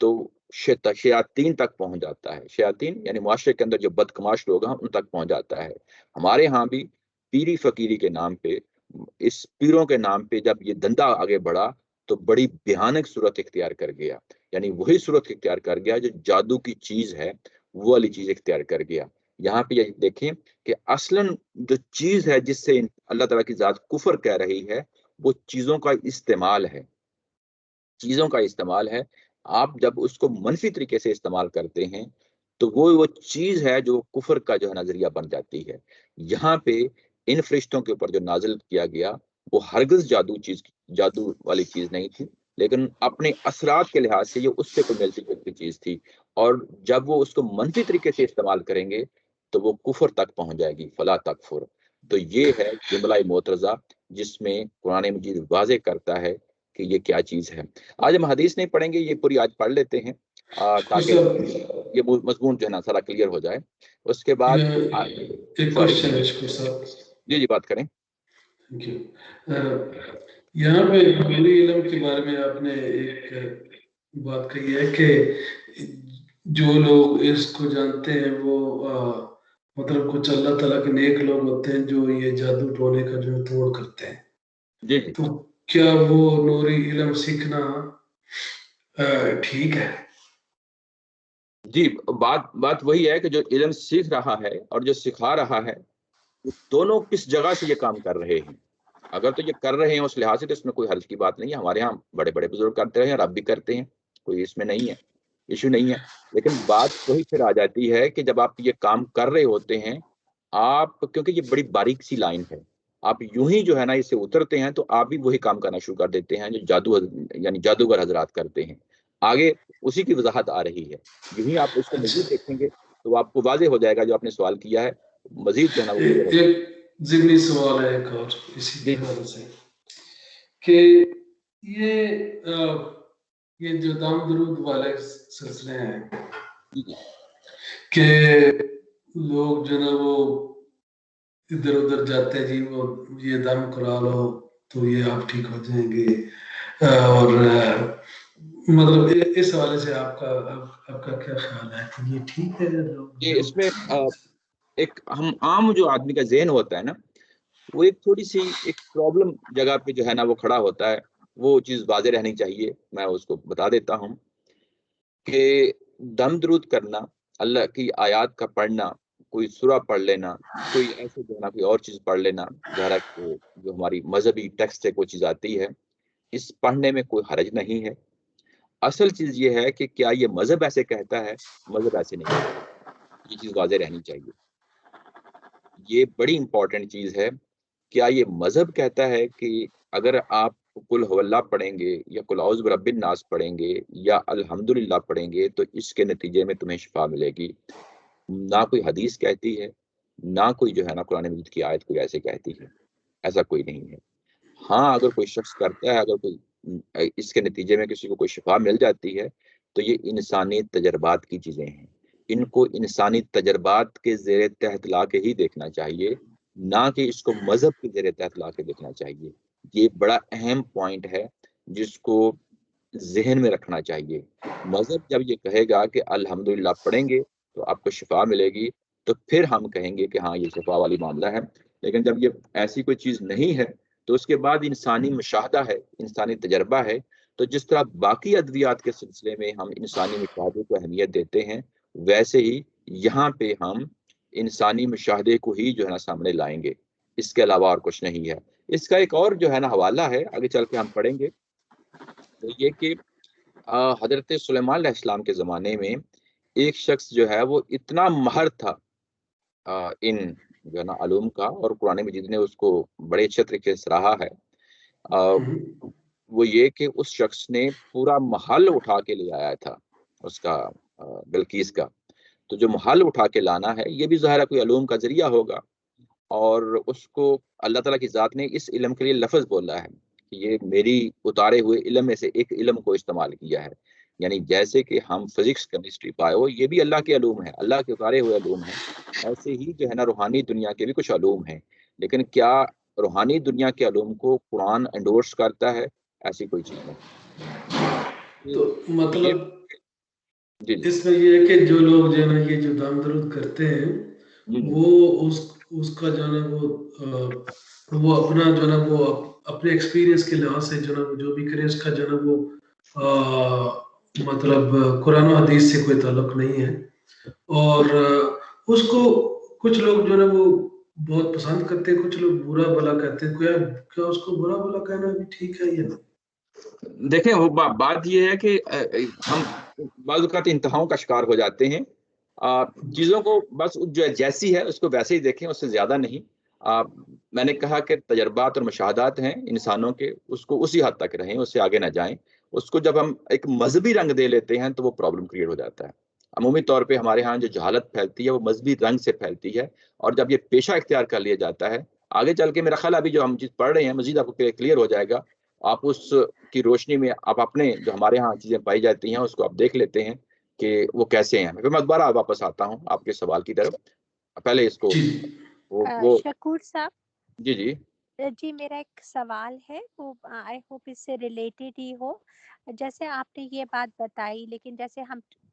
تو شیاطین تک پہنچ جاتا ہے۔ شیاطین یعنی معاشرے کے اندر جو بدکماش لوگ ہیں ان تک پہنچ جاتا ہے۔ ہمارے ہاں بھی پیری فقیری کے نام پہ، اس پیروں کے نام پہ جب یہ دھندا آگے بڑھا تو بڑی بھیانک صورت اختیار کر گیا، یعنی وہی صورت اختیار کر گیا جو جادو کی چیز ہے، وہ والی چیز اختیار کر گیا۔ یہاں پہ یہ دیکھیں کہ اصلاً جو چیز ہے جس سے اللہ تعالیٰ کی ذات کفر کہہ رہی ہے وہ چیزوں کا استعمال ہے۔ آپ جب اس کو منفی طریقے سے استعمال کرتے ہیں تو وہ چیز ہے جو کفر کا جو ہے نظریہ بن جاتی ہے۔ یہاں پہ ان فرشتوں کے اوپر جو نازل کیا گیا وہ ہرگز جادو والی چیز نہیں تھی، لیکن اپنے اثرات کے لحاظ سے یہ اس سے کوئی ملتی جلتی چیز تھی، اور جب وہ اس کو منفی طریقے سے استعمال کریں گے تو وہ کفر تک پہنچ جائے گی، فلا تکفر۔ تو یہ ہے جملہ معترضہ جس میں قرآن مجید واضح کرتا ہے کہ یہ کیا چیز ہے۔ آج ہم حدیث نہیں پڑھیں گے، یہ پوری آج پڑھ لیتے ہیں تاکہ یہ مضمون جو ہے نا سارا کلیئر ہو جائے۔ اس کے بعد ایک کوشچن ہے شکر صاحب۔ جی بات کریں۔ یہاں پہ نوری علم کے بارے میں آپ نے ایک بات کہی ہے کہ جو لوگ اس کو جانتے ہیں وہ مطلب کچھ اللہ تعالیٰ کے نیک لوگ ہوتے ہیں جو یہ جادو ٹونے کا جو توڑ کرتے ہیں، جی جی تو کیا وہ نوری علم سیکھنا ٹھیک ہے؟ جی، بات وہی ہے کہ جو علم سیکھ رہا ہے اور جو سکھا رہا ہے، وہ دونوں کس جگہ سے یہ کام کر رہے ہیں. اگر تو یہ کر رہے ہیں اس لحاظ سے تو اس میں کوئی حرج کی بات نہیں ہے. ہمارے ہاں بڑے بڑے بزرگ کرتے رہے ہیں اور اب بھی کرتے ہیں، کوئی اس میں نہیں ہے، ایشو نہیں ہے. لیکن بات وہی پھر آ جاتی ہے کہ جب آپ یہ کام کر رہے ہوتے ہیں، آپ کیونکہ یہ بڑی باریک سی لائن ہے، آپ یوں ہی جو ہے نا اسے اترتے ہیں تو آپ بھی وہی کام کرنا شروع کر دیتے ہیں جو یعنی جادوگر حضرات کرتے ہیں. آگے اسی کی وضاحت آ رہی ہے. یوں ہی آپ اس کو اچھا، مزید دیکھیں گے تو آپ کو واضح ہو جائے گا جو آپ نے سوال کیا ہے، مزید جو ہے نا وہ clear ہو جائے گا. ایک ضمنی سوال ہے ایک اور اسی جی کے حوالے سے کہ یہ یہ جو دام درود والے سلسلے ہیں جی جی کہ لوگ جو نا وہ ادھر ادھر جاتے ہیں، جی وہ یہ دم کرا لو تو یہ آپ ٹھیک ہو جائیں گے، اور مطلب اس حوالے سے آپ کا کیا خیال ہے کہ یہ ٹھیک ہے لوگ جی. جو اس میں ایک ہم عام جو آدمی کا ذہن ہوتا ہے نا، وہ ایک تھوڑی سی ایک پرابلم جگہ پہ جو ہے نا وہ کھڑا ہوتا ہے. وہ چیز واضح رہنی چاہیے. میں اس کو بتا دیتا ہوں کہ دم درود کرنا، اللہ کی آیات کا پڑھنا، کوئی سورہ پڑھ لینا، کوئی ایسے جو ہے نا کوئی اور چیز پڑھ لینا، ظاہر ہے کہ جو ہماری مذہبی ٹیکسٹ سے کوئی چیز آتی ہے، اس پڑھنے میں کوئی حرج نہیں ہے. اصل چیز یہ ہے کہ کیا یہ مذہب ایسے کہتا ہے؟ مذہب ایسے نہیں کہتا. یہ چیز واضح رہنی چاہیے. یہ بڑی امپورٹنٹ چیز ہے. کیا یہ مذہب کہتا ہے کہ اگر آپ قل هو اللہ پڑھیں گے یا قل اعوذ برب الناس پڑھیں گے یا الحمدللہ پڑھیں گے تو اس کے نتیجے میں تمہیں شفا ملے گی؟ نہ کوئی حدیث کہتی ہے، نہ کوئی جو ہے نا قرآن مجید کی آیت کوئی ایسے کہتی ہے. ایسا کوئی نہیں ہے. ہاں اگر کوئی شخص کرتا ہے، اگر کوئی اس کے نتیجے میں کسی کو کوئی شفا مل جاتی ہے تو یہ انسانی تجربات کی چیزیں ہیں. ان کو انسانی تجربات کے زیر تحت لا کے ہی دیکھنا چاہیے، نہ کہ اس کو مذہب کے زیر تحت لا کے دیکھنا چاہیے. یہ بڑا اہم پوائنٹ ہے جس کو ذہن میں رکھنا چاہیے. مذہب جب یہ کہے گا کہ الحمدللہ پڑھیں گے تو آپ کو شفا ملے گی تو پھر ہم کہیں گے کہ ہاں یہ شفا والی معاملہ ہے. لیکن جب یہ ایسی کوئی چیز نہیں ہے تو اس کے بعد انسانی مشاہدہ ہے، انسانی تجربہ ہے. تو جس طرح باقی ادویات کے سلسلے میں ہم انسانی مشاہدے کو اہمیت دیتے ہیں، ویسے ہی یہاں پہ ہم انسانی مشاہدے کو ہی جو ہے نا سامنے لائیں گے. اس کے علاوہ اور کچھ نہیں ہے. اس کا ایک اور جو ہے نا حوالہ ہے، آگے چل کے ہم پڑھیں گے. تو یہ کہ حضرت سلیمان علیہ السلام کے زمانے میں ایک شخص جو ہے وہ اتنا ماہر تھا ان جو ہے نا علوم کا، اور قرآن مجید نے اس کو بڑے اچھے طریقے سے سراہا ہے. وہ یہ کہ اس شخص نے پورا محل اٹھا کے لے آیا تھا اس کا، بلقیس کا. تو جو محل اٹھا کے لانا ہے یہ بھی ظاہر ہے کوئی علوم کا ذریعہ ہوگا، اور اس کو اللہ تعالیٰ کی ذات نے اس علم کے لیے لفظ بولا ہے کہ یہ میری اتارے ہوئے علم میں سے ایک علم کو استعمال کیا ہے. یعنی جیسے کہ ہم فزکس، کیمسٹری، بایو، یہ بھی اللہ کے علوم ہیں، اللہ کے اتارے ہوئے علوم ہیں، ایسے ہی جو ہے نا روحانی دنیا کے بھی کچھ علوم ہیں. لیکن کیا روحانی دنیا کے علوم کو قرآن انڈورس کرتا ہے؟ ایسی کوئی چیز نہیں. تو یہ مطلب جی جی اس میں یہ ہے کہ جو لوگ جو ہے نا یہ جو دام درود کرتے ہیں جی جی وہ اس کا جو ہے نا وہ اپنا جو ہے نا وہ اپنے ایکسپیرینس کے لحاظ سے جو ہے نا وہ جو بھی کرے اس کا جو ہے نا وہ مطلب قرآن و حدیث سے کوئی تعلق نہیں ہے. اور اس کو کچھ لوگ جو ہے نا وہ بہت پسند کرتے ہیں، کچھ لوگ برا بھلا کہتے ہیں. کیا اس کو برا بھلا کہنا بھی ٹھیک ہے یا نہیں؟ دیکھیں وہ بات یہ ہے کہ ہم بعض اوقات انتہاؤں کا شکار ہو جاتے ہیں. چیزوں کو بس جو جیسی ہے اس کو ویسے ہی دیکھیں، اس سے زیادہ نہیں. میں نے کہا کہ تجربات اور مشاہدات ہیں انسانوں کے، اس کو اسی حد تک رہیں، اس سے آگے نہ جائیں. اس کو جب ہم ایک مذہبی رنگ دے لیتے ہیں تو وہ پرابلم کریٹ ہو جاتا ہے. عمومی طور پہ ہمارے ہاں جو جہالت پھیلتی ہے وہ مذہبی رنگ سے پھیلتی ہے، اور جب یہ پیشہ اختیار کر لیا جاتا ہے، آگے چل کے میرا خیال ابھی جو ہم چیز پڑھ رہے ہیں مزید آپ کو کلیئر ہو جائے گا. آپ اس کی روشنی میں آپ اپنے جو ہمارے ہاں چیزیں پائی جاتی ہیں اس کو آپ دیکھ لیتے ہیں کہ وہ کیسے ہیں. پھر میں دوبارہ واپس آتا ہوں آپ کے سوال کی طرف. پہلے اس کو جی وہ شکور صاحب، جی جی جی میرا ایک سوال ہے، وہ آئی ہوپ اس سے ریلیٹڈ ہی ہو. جیسے آپ نے یہ بات بتائی، لیکن جیسے ہم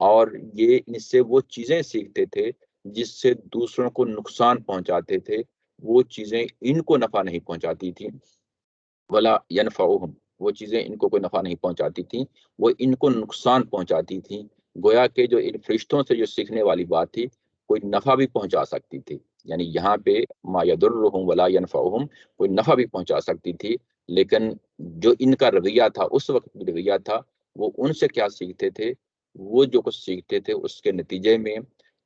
اور یہ ان سے وہ چیزیں سیکھتے تھے جس سے دوسروں کو نقصان پہنچاتے تھے، وہ چیزیں ان کو نفع نہیں پہنچاتی تھیں، ولا ینفعہم، وہ چیزیں ان کو کوئی نفع نہیں پہنچاتی تھیں، وہ ان کو نقصان پہنچاتی تھیں۔ گویا کہ جو ان فرشتوں سے جو سیکھنے والی بات تھی کوئی نفع بھی پہنچا سکتی تھی، یعنی یہاں پہ ما یضرہم ولا ینفعہم، کوئی نفع بھی پہنچا سکتی تھی، لیکن جو ان کا رویہ تھا اس وقت رویہ تھا، وہ ان سے کیا سیکھتے تھے، وہ جو کچھ سیکھتے تھے اس کے نتیجے میں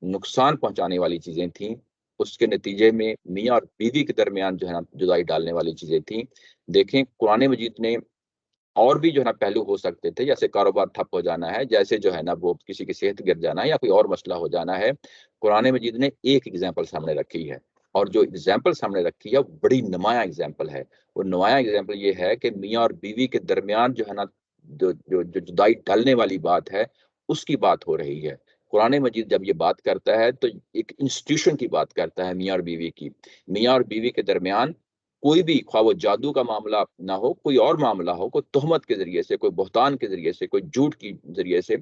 نقصان پہنچانے والی چیزیں تھیں، اس کے نتیجے میں میاں اور بیوی کے درمیان جو ہے نا جدائی ڈالنے والی چیزیں تھیں۔ دیکھیں قرآن مجید نے اور بھی جو ہے نا پہلو ہو سکتے تھے، جیسے کاروبار ٹھپ ہو جانا ہے، جیسے جو ہے نا وہ کسی کی صحت گر جانا ہے یا کوئی اور مسئلہ ہو جانا ہے، قرآن مجید نے ایک ایگزامپل سامنے رکھی ہے، اور جو ایگزامپل سامنے رکھی ہے وہ بڑی نمایاں ایگزامپل ہے۔ وہ نمایاں ایگزامپل یہ ہے کہ میاں اور بیوی کے درمیان جو ہے نا جو جدائی ڈالنے والی بات ہے اس کی بات ہو رہی ہے۔ قرآن مجید جب یہ بات کرتا ہے تو ایک انسٹیٹیوشن کی بات کرتا ہے، میاں اور بیوی کی، میاں اور بیوی کے درمیان کوئی بھی، خواہ وہ جادو کا معاملہ نہ ہو، کوئی اور معاملہ ہو، کوئی تہمت کے ذریعے سے، کوئی بہتان کے ذریعے سے، کوئی جھوٹ کی ذریعے سے،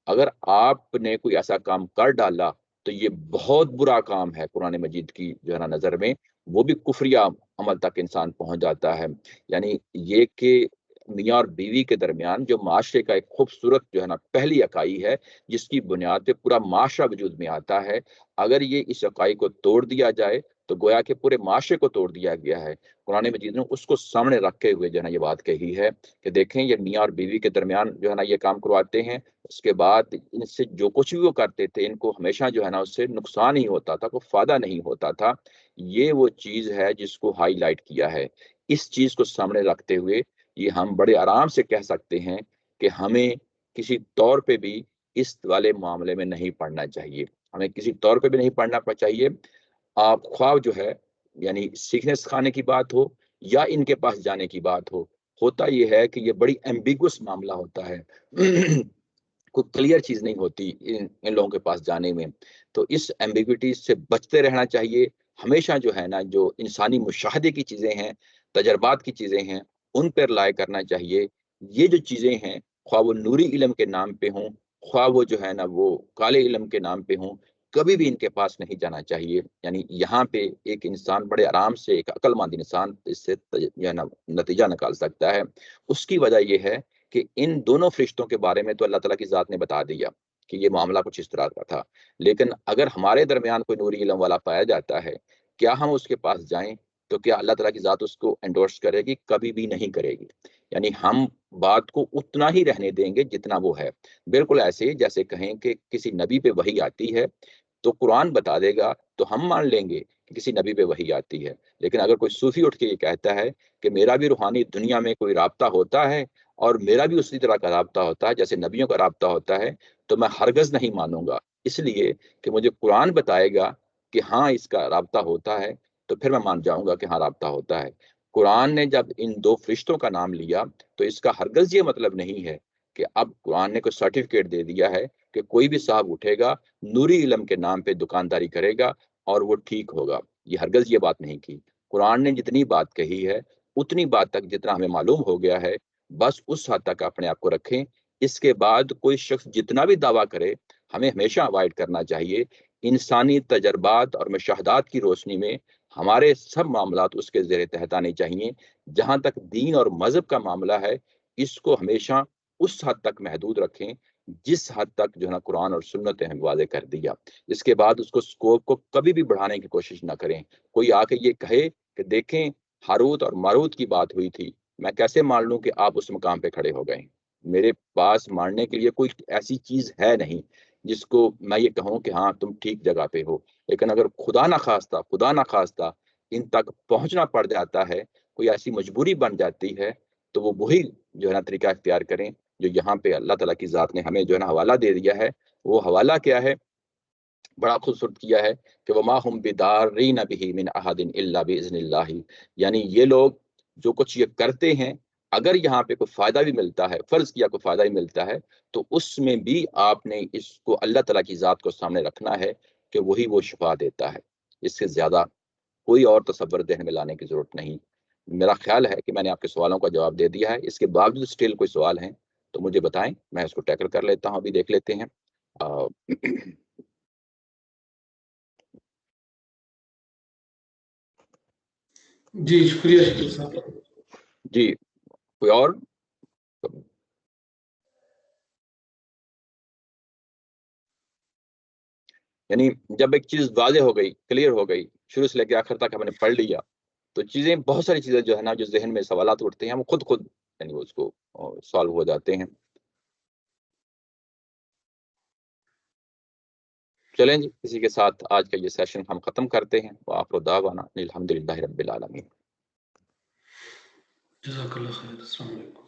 اگر آپ نے کوئی ایسا کام کر ڈالا تو یہ بہت برا کام ہے قرآن مجید کی جو ہے نا نظر میں، وہ بھی کفریہ عمل تک انسان پہنچ جاتا ہے۔ یعنی یہ کہ میاں اور بیوی کے درمیان جو معاشرے کا ایک خوبصورت جو ہے نا پہلی اکائی ہے جس کی بنیاد پہ پورا معاشرہ وجود میں آتا ہے، اگر یہ اس اکائی کو توڑ دیا جائے تو گویا کہ پورے معاشرے کو توڑ دیا گیا ہے۔ قرآن مجید نے اس کو سامنے رکھے ہوئے جو ہے نا یہ بات کہی ہے کہ دیکھیں یہ میاں اور بیوی کے درمیان جو ہے نا یہ کام کرواتے ہیں، اس کے بعد ان سے جو کچھ بھی وہ کرتے تھے ان کو ہمیشہ جو ہے نا اس سے نقصان ہی ہوتا تھا، کوئی فائدہ نہیں ہوتا تھا۔ یہ وہ چیز ہے جس کو ہائی لائٹ کیا ہے۔ اس چیز کو سامنے رکھتے ہوئے یہ ہم بڑے آرام سے کہہ سکتے ہیں کہ ہمیں کسی طور پہ بھی اس والے معاملے میں نہیں پڑنا چاہیے، ہمیں کسی طور پہ بھی نہیں پڑنا چاہیے۔ آپ خواہ جو ہے یعنی سیکھنے سکھانے کی بات ہو یا ان کے پاس جانے کی بات ہو، ہوتا یہ ہے کہ یہ بڑی ایمبیگوس معاملہ ہوتا ہے، کوئی کلیئر چیز نہیں ہوتی ان لوگوں کے پاس جانے میں، تو اس ایمبیگوٹی سے بچتے رہنا چاہیے۔ ہمیشہ جو ہے نا جو انسانی مشاہدے کی چیزیں ہیں، تجربات کی چیزیں ہیں، ان پر رائے کرنا چاہیے۔ یہ جو چیزیں ہیں خواہ وہ نوری علم کے نام پہ ہوں، خواہ وہ جو ہے نا وہ کالے علم کے نام پہ ہوں، کبھی بھی ان کے پاس نہیں جانا چاہیے۔ یعنی یہاں پہ ایک انسان بڑے آرام سے، ایک عقل مند انسان اس سے جو ہے نا نتیجہ نکال سکتا ہے۔ اس کی وجہ یہ ہے کہ ان دونوں فرشتوں کے بارے میں تو اللہ تعالیٰ کی ذات نے بتا دیا کہ یہ معاملہ کچھ اس طرح کا تھا، لیکن اگر ہمارے درمیان کوئی نوری علم والا پایا جاتا ہے، کیا ہم اس کے پاس جائیں تو کیا اللہ تعالیٰ کی ذات اس کو انڈورس کرے گی؟ کبھی بھی نہیں کرے گی۔ یعنی ہم بات کو اتنا ہی رہنے دیں گے جتنا وہ ہے، بالکل ایسے جیسے کہیں کہ کسی نبی پہ وحی آتی ہے تو قرآن بتا دے گا تو ہم مان لیں گے کہ کسی نبی پہ وحی آتی ہے، لیکن اگر کوئی صوفی اٹھ کے یہ کہتا ہے کہ میرا بھی روحانی دنیا میں کوئی رابطہ ہوتا ہے اور میرا بھی اسی طرح کا رابطہ ہوتا ہے جیسے نبیوں کا رابطہ ہوتا ہے، تو میں ہرگز نہیں مانوں گا، اس لیے کہ مجھے قرآن بتائے گا کہ ہاں اس کا رابطہ ہوتا ہے، تو پھر میں مان جاؤں گا کہ ہاں رابطہ ہوتا ہے۔ قرآن نے جب ان دو فرشتوں کا نام لیا تو اس کا ہرگز یہ مطلب نہیں ہے کہ اب قرآن نے کوئی سرٹیفکیٹ دے دیا ہے کہ کوئی بھی صاحب اٹھے گا نوری علم کے نام پہ دکانداری کرے گا اور وہ ٹھیک ہوگا، یہ ہرگز یہ بات نہیں کی۔ قرآن نے جتنی بات کہی ہے اتنی بات تک جتنا ہمیں معلوم ہو گیا ہے بس اس حد تک اپنے آپ کو رکھیں۔ اس کے بعد کوئی شخص جتنا بھی دعویٰ کرے ہمیں ہمیشہ اوائڈ کرنا چاہیے۔ انسانی تجربات اور مشاہدات کی روشنی میں ہمارے سب معاملات اس کے زیر تحت آنے چاہیے۔ جہاں تک دین اور مذہب کا معاملہ ہے اس کو ہمیشہ اس حد تک محدود رکھیں جس حد تک جو ہے نا قرآن اور سنت نے واضح کر دیا۔ اس کے بعد اس کو سکوپ کو کبھی بھی بڑھانے کی کوشش نہ کریں۔ کوئی آ کے یہ کہے کہ دیکھیں ہاروت اور ماروت کی بات ہوئی تھی، میں کیسے مان لوں کہ آپ اس مقام پہ کھڑے ہو گئے؟ میرے پاس ماننے کے لیے کوئی ایسی چیز ہے نہیں جس کو میں یہ کہوں کہ ہاں تم ٹھیک جگہ پہ ہو، لیکن اگر خدا نہ خواستہ ان تک پہنچنا پڑ جاتا ہے، کوئی ایسی مجبوری بن جاتی ہے، تو وہ وہی جو ہے نا طریقہ اختیار کریں جو یہاں پہ اللہ تعالیٰ کی ذات نے ہمیں جو ہے نا حوالہ دے دیا ہے۔ وہ حوالہ کیا ہے؟ بڑا خوبصورت کیا ہے کہ وما هم بدارین به من احد الا باذن اللہ، یعنی یہ لوگ جو کچھ یہ کرتے ہیں اگر یہاں پہ کوئی فائدہ بھی ملتا ہے، فرض کیا کوئی فائدہ بھی ملتا ہے، تو اس میں بھی آپ نے اس کو اللہ تعالیٰ کی ذات کو سامنے رکھنا ہے کہ وہی وہ شفا دیتا ہے، اس سے زیادہ کوئی اور تصور ذہن میں لانے کی ضرورت نہیں۔ میرا خیال ہے کہ میں نے آپ کے سوالوں کا جواب دے دیا ہے، اس کے باوجود اسٹل کوئی سوال ہیں تو مجھے بتائیں، میں اس کو ٹیکل کر لیتا ہوں، ابھی دیکھ لیتے ہیں۔ جی شکریہ شکریہ صاحب. جی کوئی اور؟ یعنی جب ایک چیز واضح ہو گئی، کلیئر ہو گئی، شروع سے لے کے آخر تک ہم نے پڑھ لیا، تو چیزیں بہت ساری چیزیں جو ہے نا، جو ذہن میں سوالات اٹھتے ہیں، وہ خود یعنی اس کو سالو ہو جاتے ہیں. چلیں جی، اسی کے ساتھ آج کا یہ سیشن ہم ختم کرتے ہیں. وآخر دعوانا الحمدللہ رب العالمین. جزاک اللہ خیر. السلام علیکم.